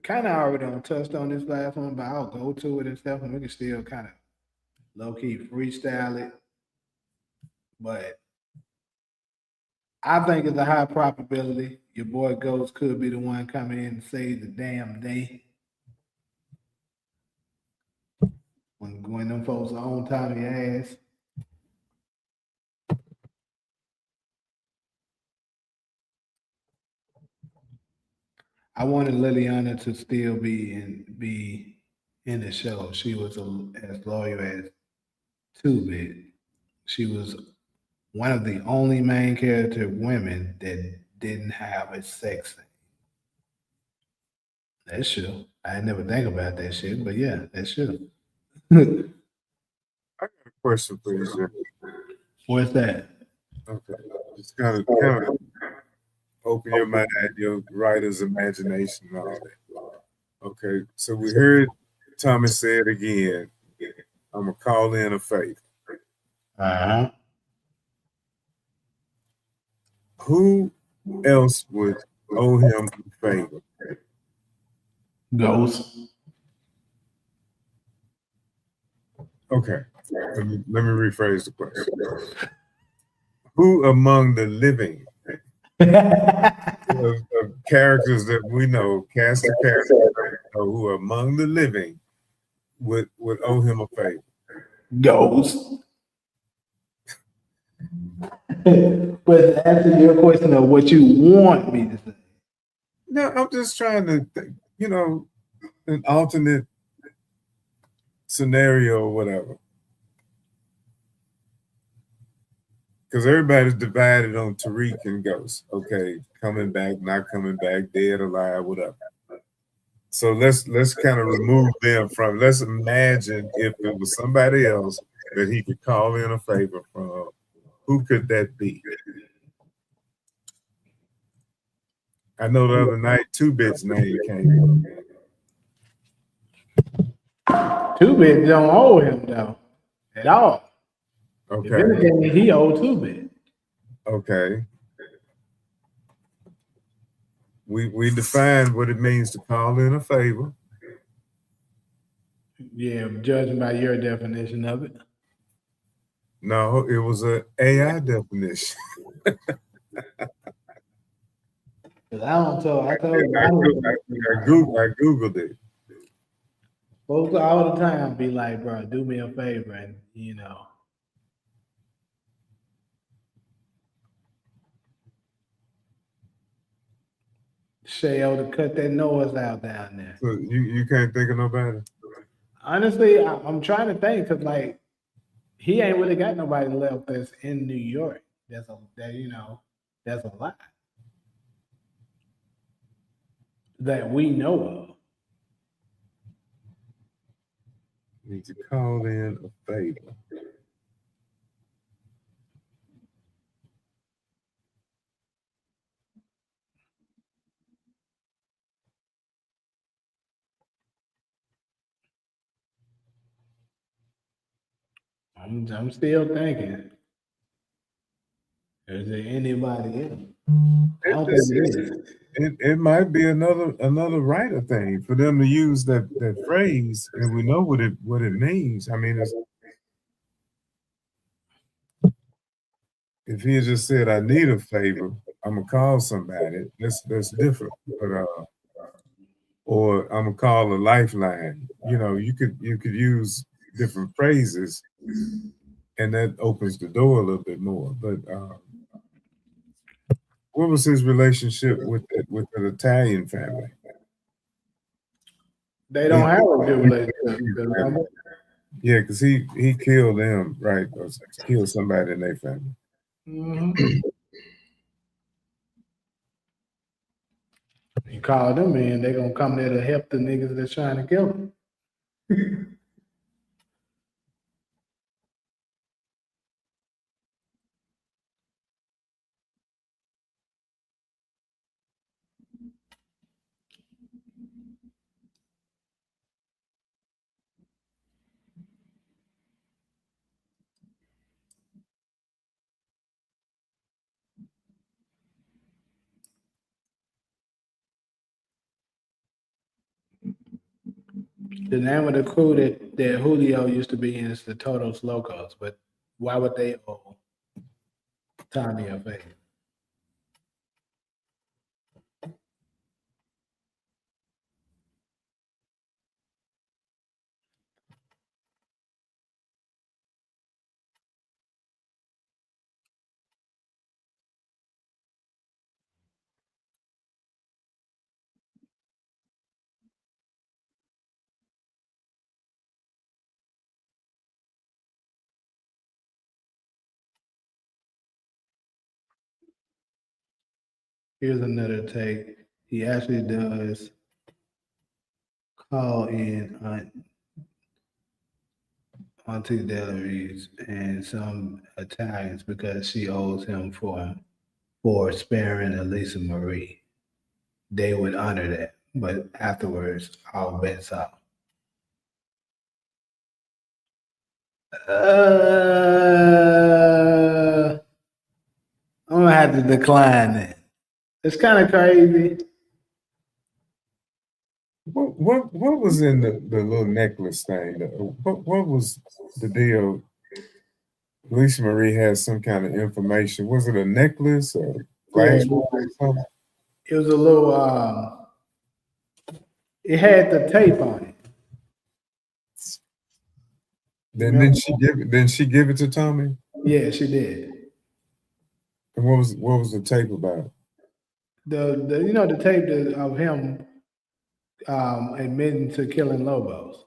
Kind of already done touched on this last one, but I'll go to it and stuff, and we can still kind of low key freestyle it. But I think it's a high probability your boy Ghost could be the one coming in and save the damn day. When them folks are on top of your ass. I wanted Liliana to still be in the show. She was as loyal as 2-Bit. She was one of the only main character women that didn't have a sex scene. That's true. I never think about that shit, but yeah, that's true. I got a question for you, Jim. What's that? Okay. Just kind of open your mind, your writer's imagination and all that. Okay. So we heard Tommy say it again. I'm gonna call in a faith. Uh-huh. Who else would owe him a favor? Ghost. Okay. Let me rephrase the question. Who among the living of characters that we know, cast of characters who are among the living would owe him a favor? Ghost. But to answer your question of what you want me to say. No, I'm just trying to think, an alternate scenario or whatever. Because everybody's divided on Tariq and Ghost. Okay, coming back, not coming back, dead, alive, whatever. So let's kind of remove them from. Let's imagine if it was somebody else that he could call in a favor from. Who could that be? I know the other night 2-Bit's name came up. 2-Bit don't owe him though at all. If Okay. anything, he owed 2-Bit. Okay. We defined what it means to call in a favor. Yeah, judging by your definition of it. No, it was a AI definition. Cause I told you, I Googled it. folks all the time be like, bro, do me a favor, and Shale to cut that noise out down there. So you can't think of nobody? Honestly, I'm trying to think because like he ain't really got nobody left that's in New York. That's a lot that we know of. Need to call in a favor. I'm still thinking. Is there anybody else? I don't think it is. It might be another writer thing for them to use that phrase, and we know what it means. I mean, if he had just said, "I need a favor," I'm gonna call somebody. That's different. But or I'm gonna call a lifeline. You could use different phrases, and that opens the door a little bit more. But what was his relationship with an Italian family? They don't have a good relationship. Yeah, because he killed them, right? Or killed somebody in their family. Mm-hmm. You call them in, they gonna come there to help the niggas that's trying to kill them. The name of the crew that Julio used to be in is the Todos Locos, but why would they owe Tommy a favor? Here's another take. He actually does call in Auntie Delores and some Italians because she owes him for sparing Elisa Marie. They would honor that, but afterwards, all bets off. I'm gonna have to decline that. It's kind of crazy. What was in the little necklace thing? What was the deal? Lisa Marie has some kind of information. Was it a necklace or Yeah, flashlight or something? it was a little. It had the tape on it. Then she give it to Tommy? Yeah, she did. And what was the tape about? The tape of him admitting to killing Lobos.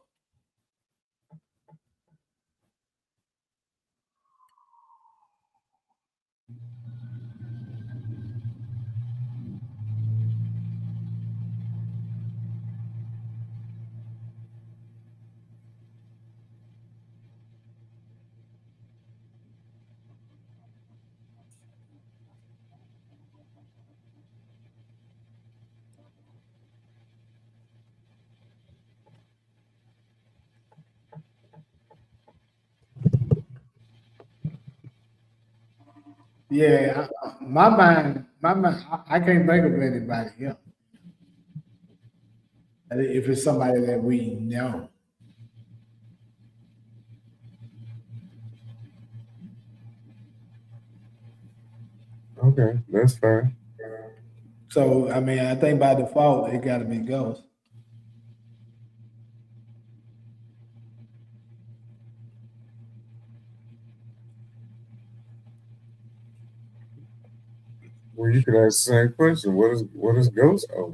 Yeah, my mind, I can't think of anybody else. If it's somebody that we know. Okay, that's fair. So I mean, I think by default it got to be Ghost. Well, you could ask the same question. What is Ghost owe?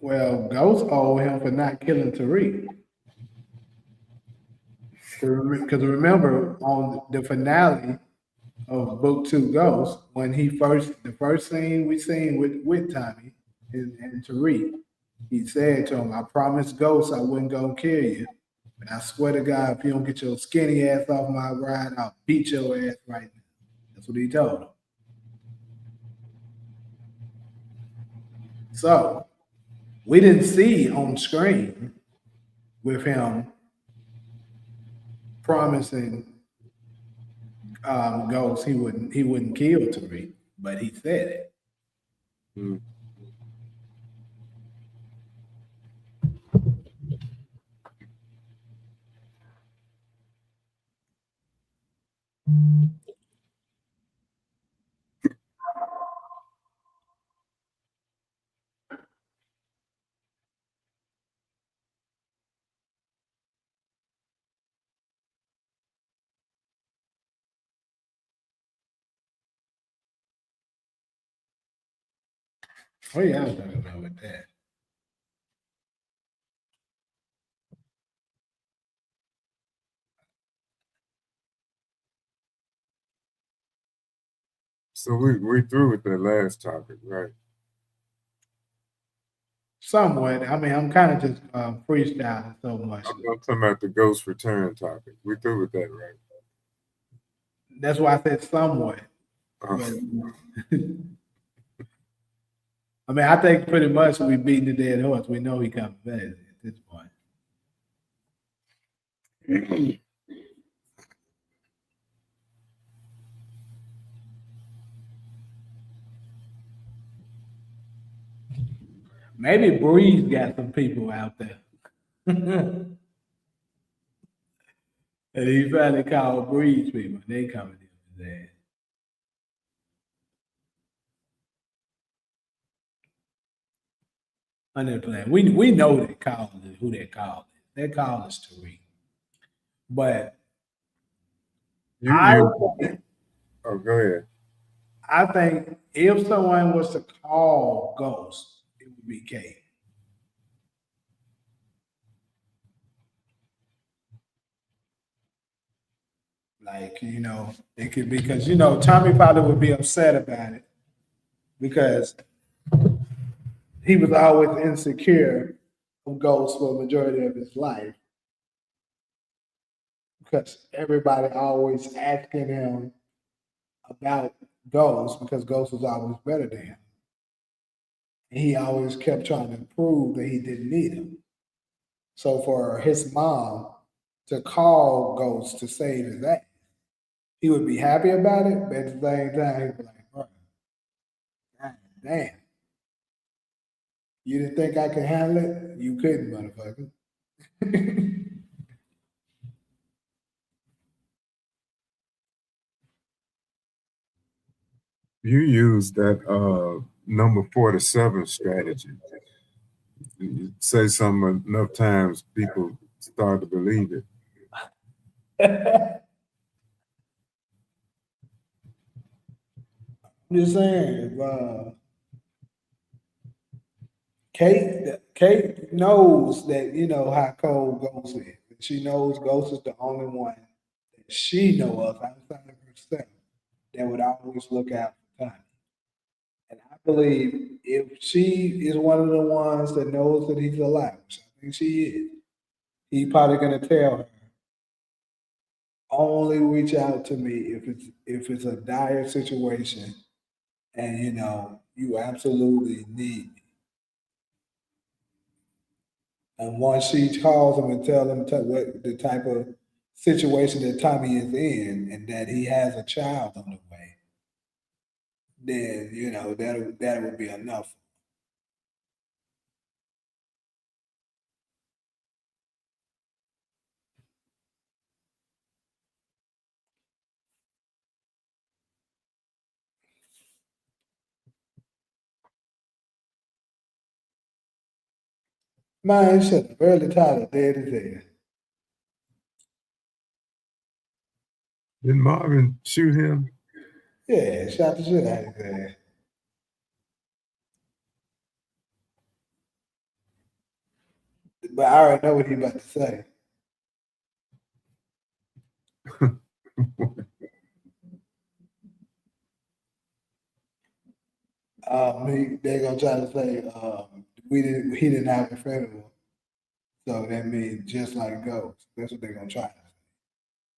Well, Ghost owe him for not killing Tariq. Because remember, on the finale of Book Two Ghost, when the first scene we seen with Tommy and Tariq, he said to him, "I promised Ghost I wouldn't go kill you, but I swear to God, if you don't get your skinny ass off my ride, I'll beat your ass right now." That's what he told him. So we didn't see on screen with him promising Ghost he wouldn't kill Tariq, but he said it. Hmm. Oh yeah, I was talking about with that. So we through with that last topic, right? Somewhat. I mean, I'm kind of just freestyling so much. I'm talking about the Ghost return topic. We through with that, right? That's why I said somewhat. Uh, But, I mean, I think pretty much we beating the dead horse. We know he coming back at this point. Maybe Breeze got some people out there. And he finally called Breeze people. They coming in his ass. On that plan. We know they called it, who they called it. They called us Tariq. But I you oh, go ahead. I think if someone was to call Ghost, it would be Kate. Like, it could be because, Tommy probably would be upset about it because he was always insecure of Ghost for a majority of his life because everybody always asking him about Ghost because Ghost was always better than him. And he always kept trying to prove that he didn't need him. So for his mom to call Ghost to save his ass, he would be happy about it, but at the same time, he'd be like, bro, God damn. You didn't think I could handle it? You couldn't, motherfucker. You use that number 47 strategy. You say something enough times, people start to believe it. I'm just saying, Kate knows that how cold Ghost is. She knows Ghost is the only one that she know of outside of herself that would always look out for Tommy. And I believe if she is one of the ones that knows that he's alive, which I think she is, he's probably gonna tell her, only reach out to me if it's a dire situation and you absolutely need me. And once she calls him and tell him what the type of situation that Tommy is in and that he has a child on the way, then that would be enough. Man, shut up. Early Tyler dead as hell. Didn't Marvin shoot him? Yeah, shot the shit out of his ass. But I already know what he about to say. They're gonna try to say he didn't have a funeral. So that means just like Ghost. That's what they're gonna try to say.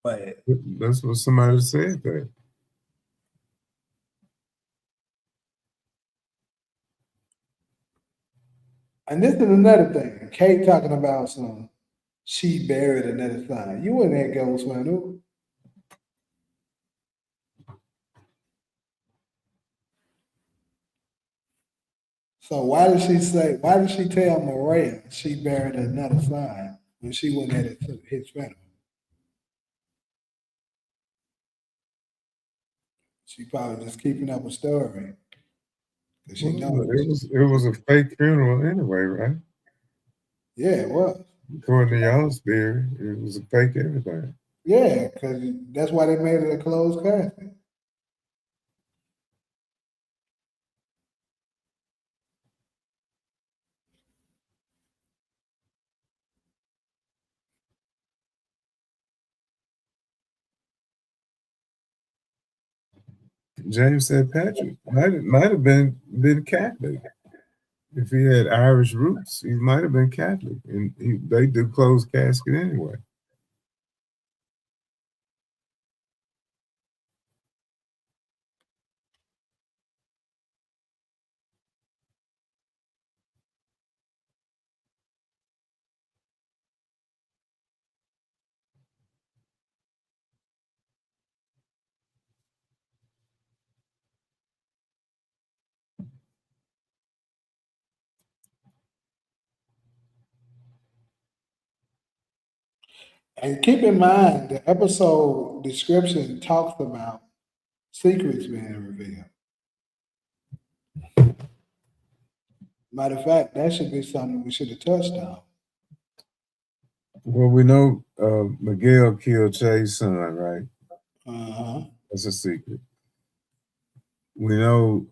But That's what somebody said there. and this is another thing. Kate talking about she buried another son. You wasn't at Ghost funeral. So why did she tell Mireya she buried another son when she wasn't at his funeral? She probably just keeping up a story. 'Cause she knows. It was a fake funeral anyway, right? Yeah, it was. According to y'all's theory, it was a fake everything. Yeah, because that's why they made it a closed casket. James said Patrick might have been Catholic. If he had Irish roots, he might have been Catholic, and they do closed casket anyway. And keep in mind, the episode description talks about secrets being revealed. Matter of fact, that should be something we should have touched on. Well, we know Miguel killed Chay's son, right? Uh-huh. That's a secret. We know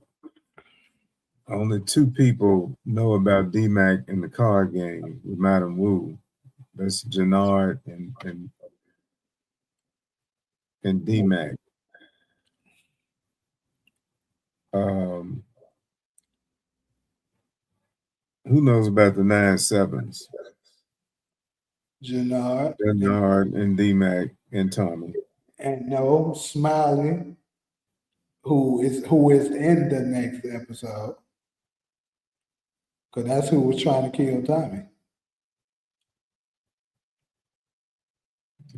only two people know about D-Mac in the card game with Madam Wu. That's Jannard and D-Mac. Who knows about the 9-7s? Jannard. Jannard and D-Mac and Tommy. And no, Smiley, who is in the next episode. Because that's who was trying to kill Tommy.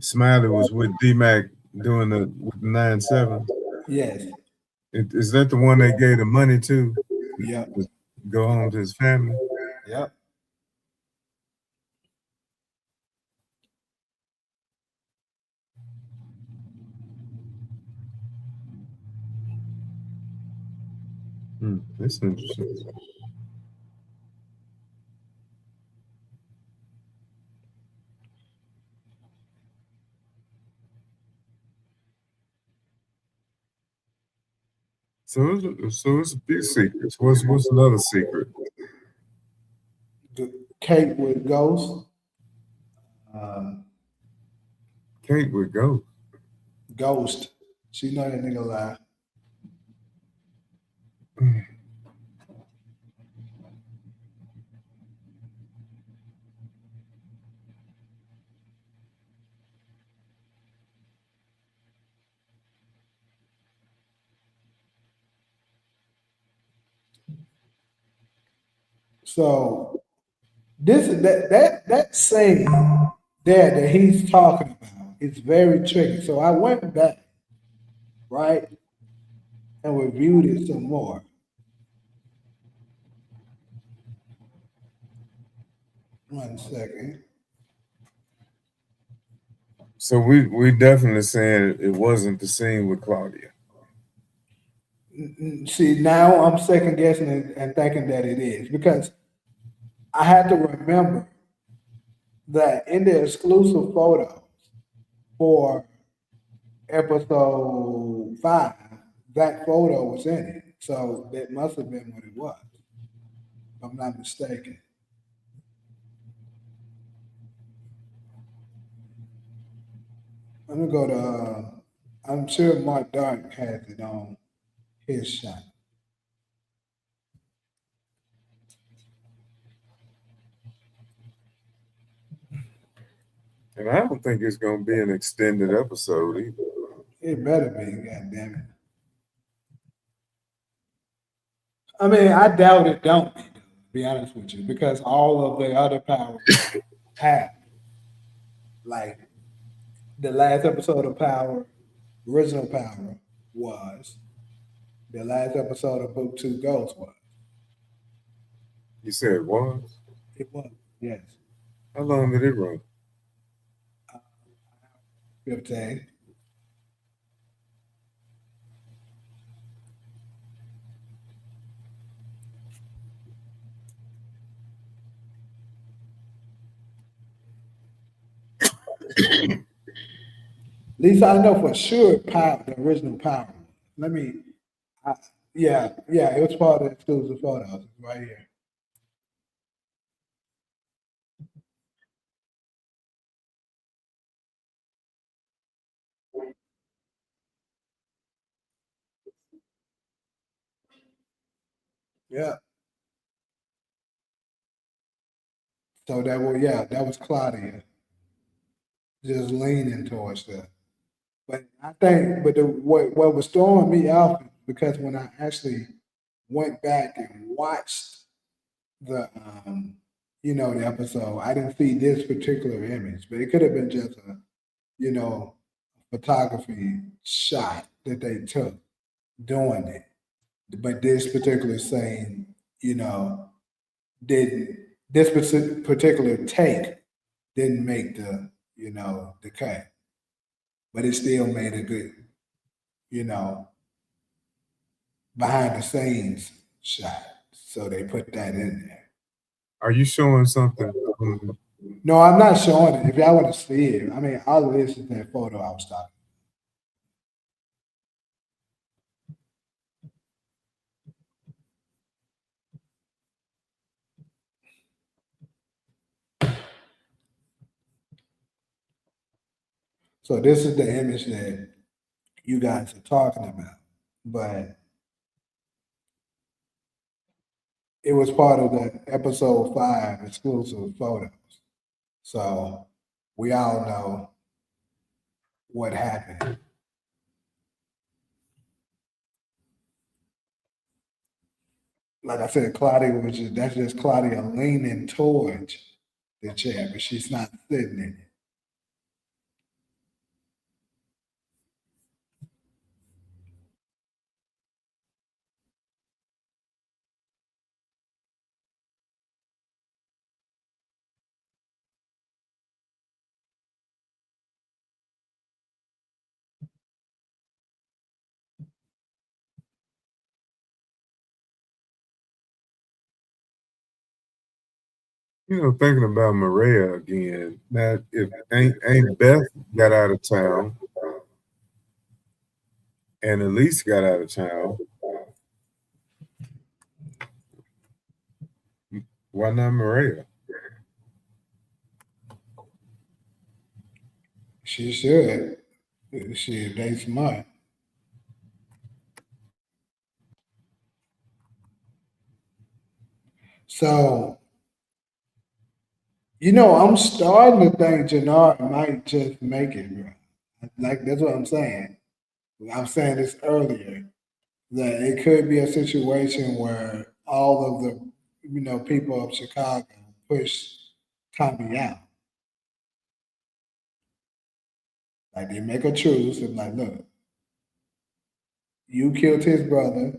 Smiley was with D-Mac doing the 9-7. Yes. Is that the one they gave the money to? Yep. Go home to his family? Yep. That's interesting. So it's a few secrets. What's another secret? Kate with Ghost. Kate with Ghost. Ghost. She know that nigga lie. So this is that scene there that he's talking about it's very tricky. So I went back, right, and reviewed it some more. One second. So we definitely saying it wasn't the scene with Claudia. See, now I'm second guessing and thinking that it is because I had to remember that in the exclusive photos for episode 5, that photo was in it. So that must have been what it was, if I'm not mistaken. Let me go to, I'm sure Mark Dark has it on his shot. And I don't think it's gonna be an extended episode either. It better be, goddamn it. I mean, I doubt it don't be, to be honest with you, because all of the other powers have. Like the last episode of Power, original Power was. The last episode of Book 2 Ghost was. You said it was? It was, yes. How long did it run? 15. At least I know for sure Power, the original Power. Let me, I, yeah, it was part of the exclusive photos right here. Yeah. So that was Claudia just leaning towards that. But I think, but what was throwing me off is because when I actually went back and watched the the episode, I didn't see this particular image, but it could have been just a you know photography shot that they took doing it. But this particular scene, didn't particular take didn't make the cut, but it still made a good you know behind the scenes shot. So they put that in there. Are you showing something? No, I'm not showing it. If y'all want to see it, I mean, I'll listen to that photo I was talking. So this is the image that you guys are talking about, but it was part of the episode 5 exclusive photos. So we all know what happened. Like I said, that's just Claudia leaning towards the chair, but she's not sitting in it. Thinking about Mireya again, that if ain't Beth got out of town and Elise got out of town, why not Mireya? She should. They smart. So, I'm starting to think Jannard might just make it, bro. Like that's what I'm saying. I'm saying this earlier that it could be a situation where all of the people of Chicago push Tommy out. Like they make a truce and like, look, you killed his brother,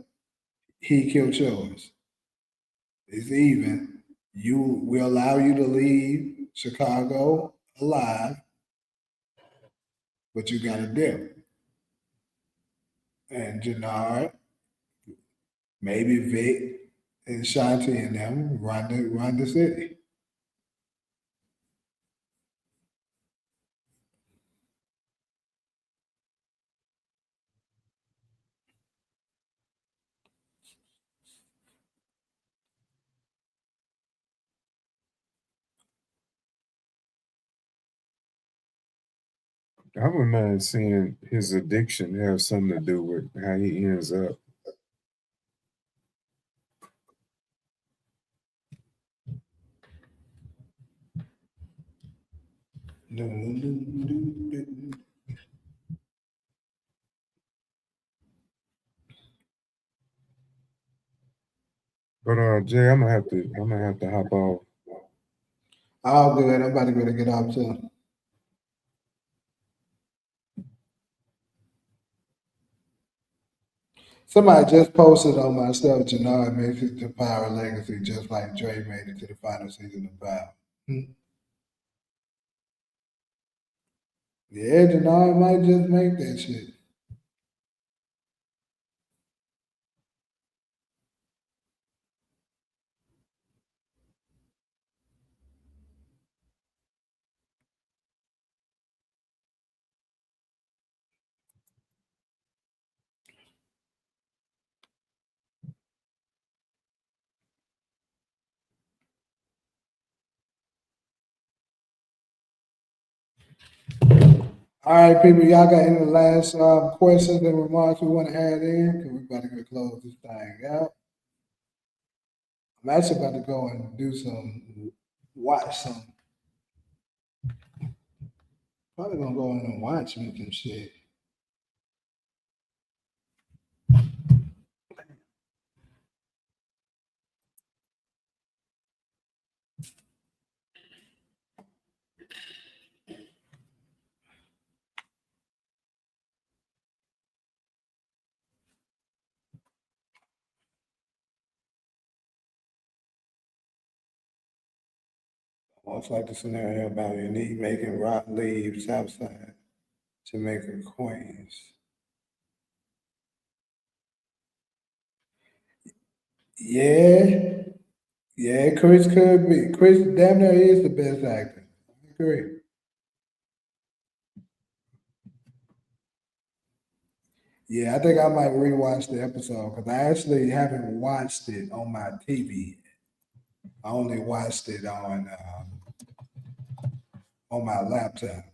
he killed yours. It's even. We allow you to leave Chicago alive, but you got to dip. And Jannard, maybe Vic and Shanti and them run the city. I wouldn't mind seeing his addiction have something to do with how he ends up. But Jay, I'm gonna have to hop off. All good. I'm about to go to get off too. Somebody just posted on my stuff, Jannard makes it to Power Legacy just like Dre made it to the final season of Power. Yeah, Jannard might just make that shit. All right, people, y'all got any last questions and remarks we want to add in? Because we about to go close this thing out. I'm actually about to go and watch some. Probably gonna go in and watch me some shit. Almost like the scenario about Unique making Rock leave Southside Jamaica, Queens. Yeah, yeah, Chris could be. Chris damn near is the best actor. I agree. Yeah, I think I might rewatch the episode because I actually haven't watched it on my TV. I only watched it on my laptop.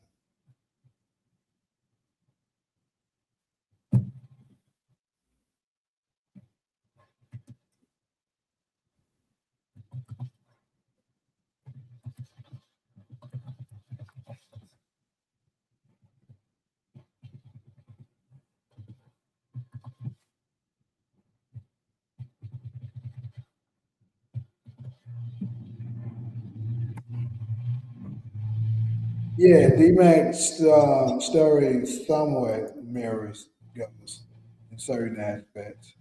Yeah, D-Mac's story somewhat mirrors Gun's in certain aspects.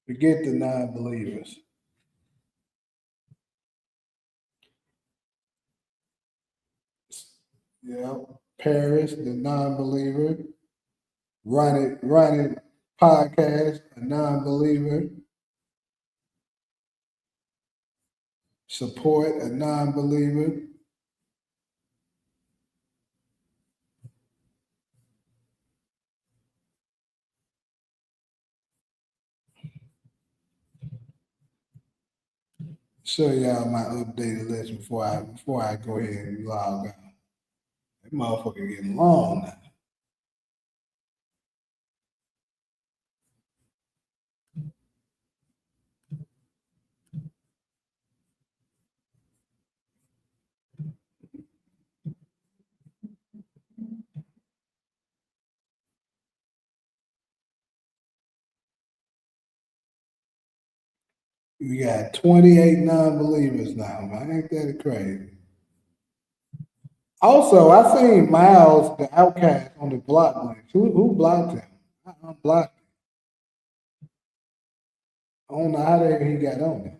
Forget the non-believers. Yeah, Paris, the non-believer. Run it podcast, a non-believer. Support, a non-believer. Show y'all my updated list before I go ahead and log out. That motherfucker getting long now. We got 28 non-believers now, man. Ain't that crazy? Also, I seen Miles, the outcast, on the block list. Who blocked him? I unblocked him. I don't know how the hell he got on it.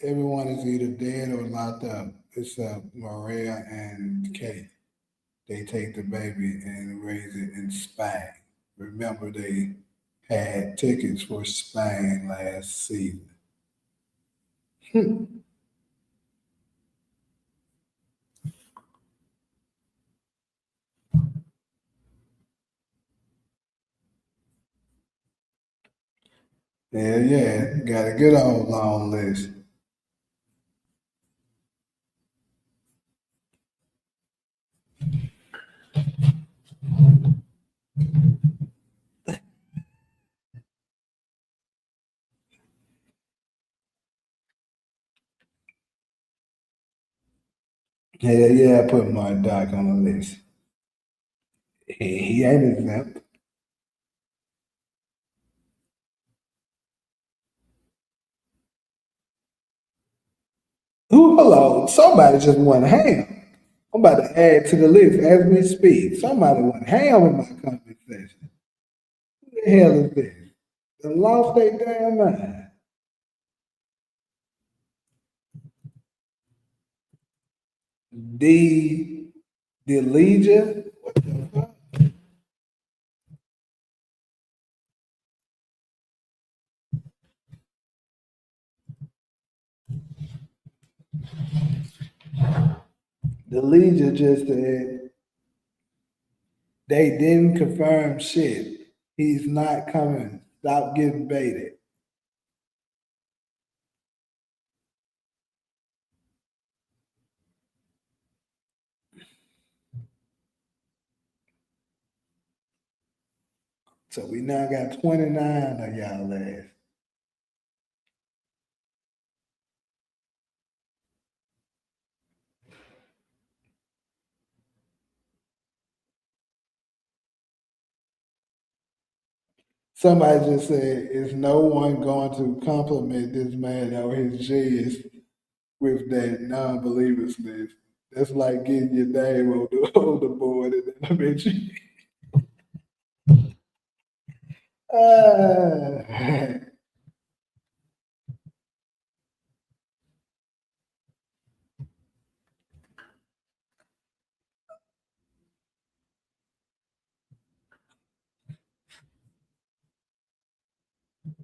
Everyone is either dead or locked up except Mireya and Kate. They take the baby and raise it in Spain. Remember, they had tickets for Spain last season. Yeah, got a good old long list. Yeah, I put my doc on the list. He ain't exempt. Who? Hello, somebody just went ham. I'm about to add to the list as we speak. Somebody went ham in my comment section. Who the hell is this? They lost their damn mind. The Legion. What the fuck? The Legion just said they didn't confirm shit. He's not coming. Stop getting baited. So we now got 29 of y'all ass. Somebody just said, is no one going to compliment this man or his genius with that non-believers list? That's like getting your name on on the board and then I mention. Ah.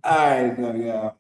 All right, though, y'all.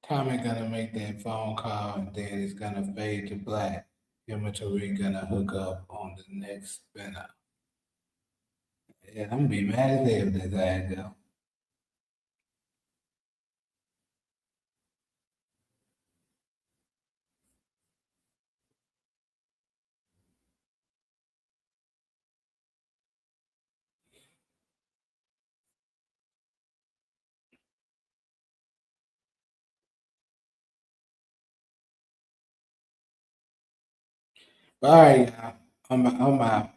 Tommy gonna make that phone call and then it's gonna fade to black. Him and Tariq gonna hook up on the next spinner. Yeah, I'm gonna be mad as hell if this ass go. All right, y'all. I'm out.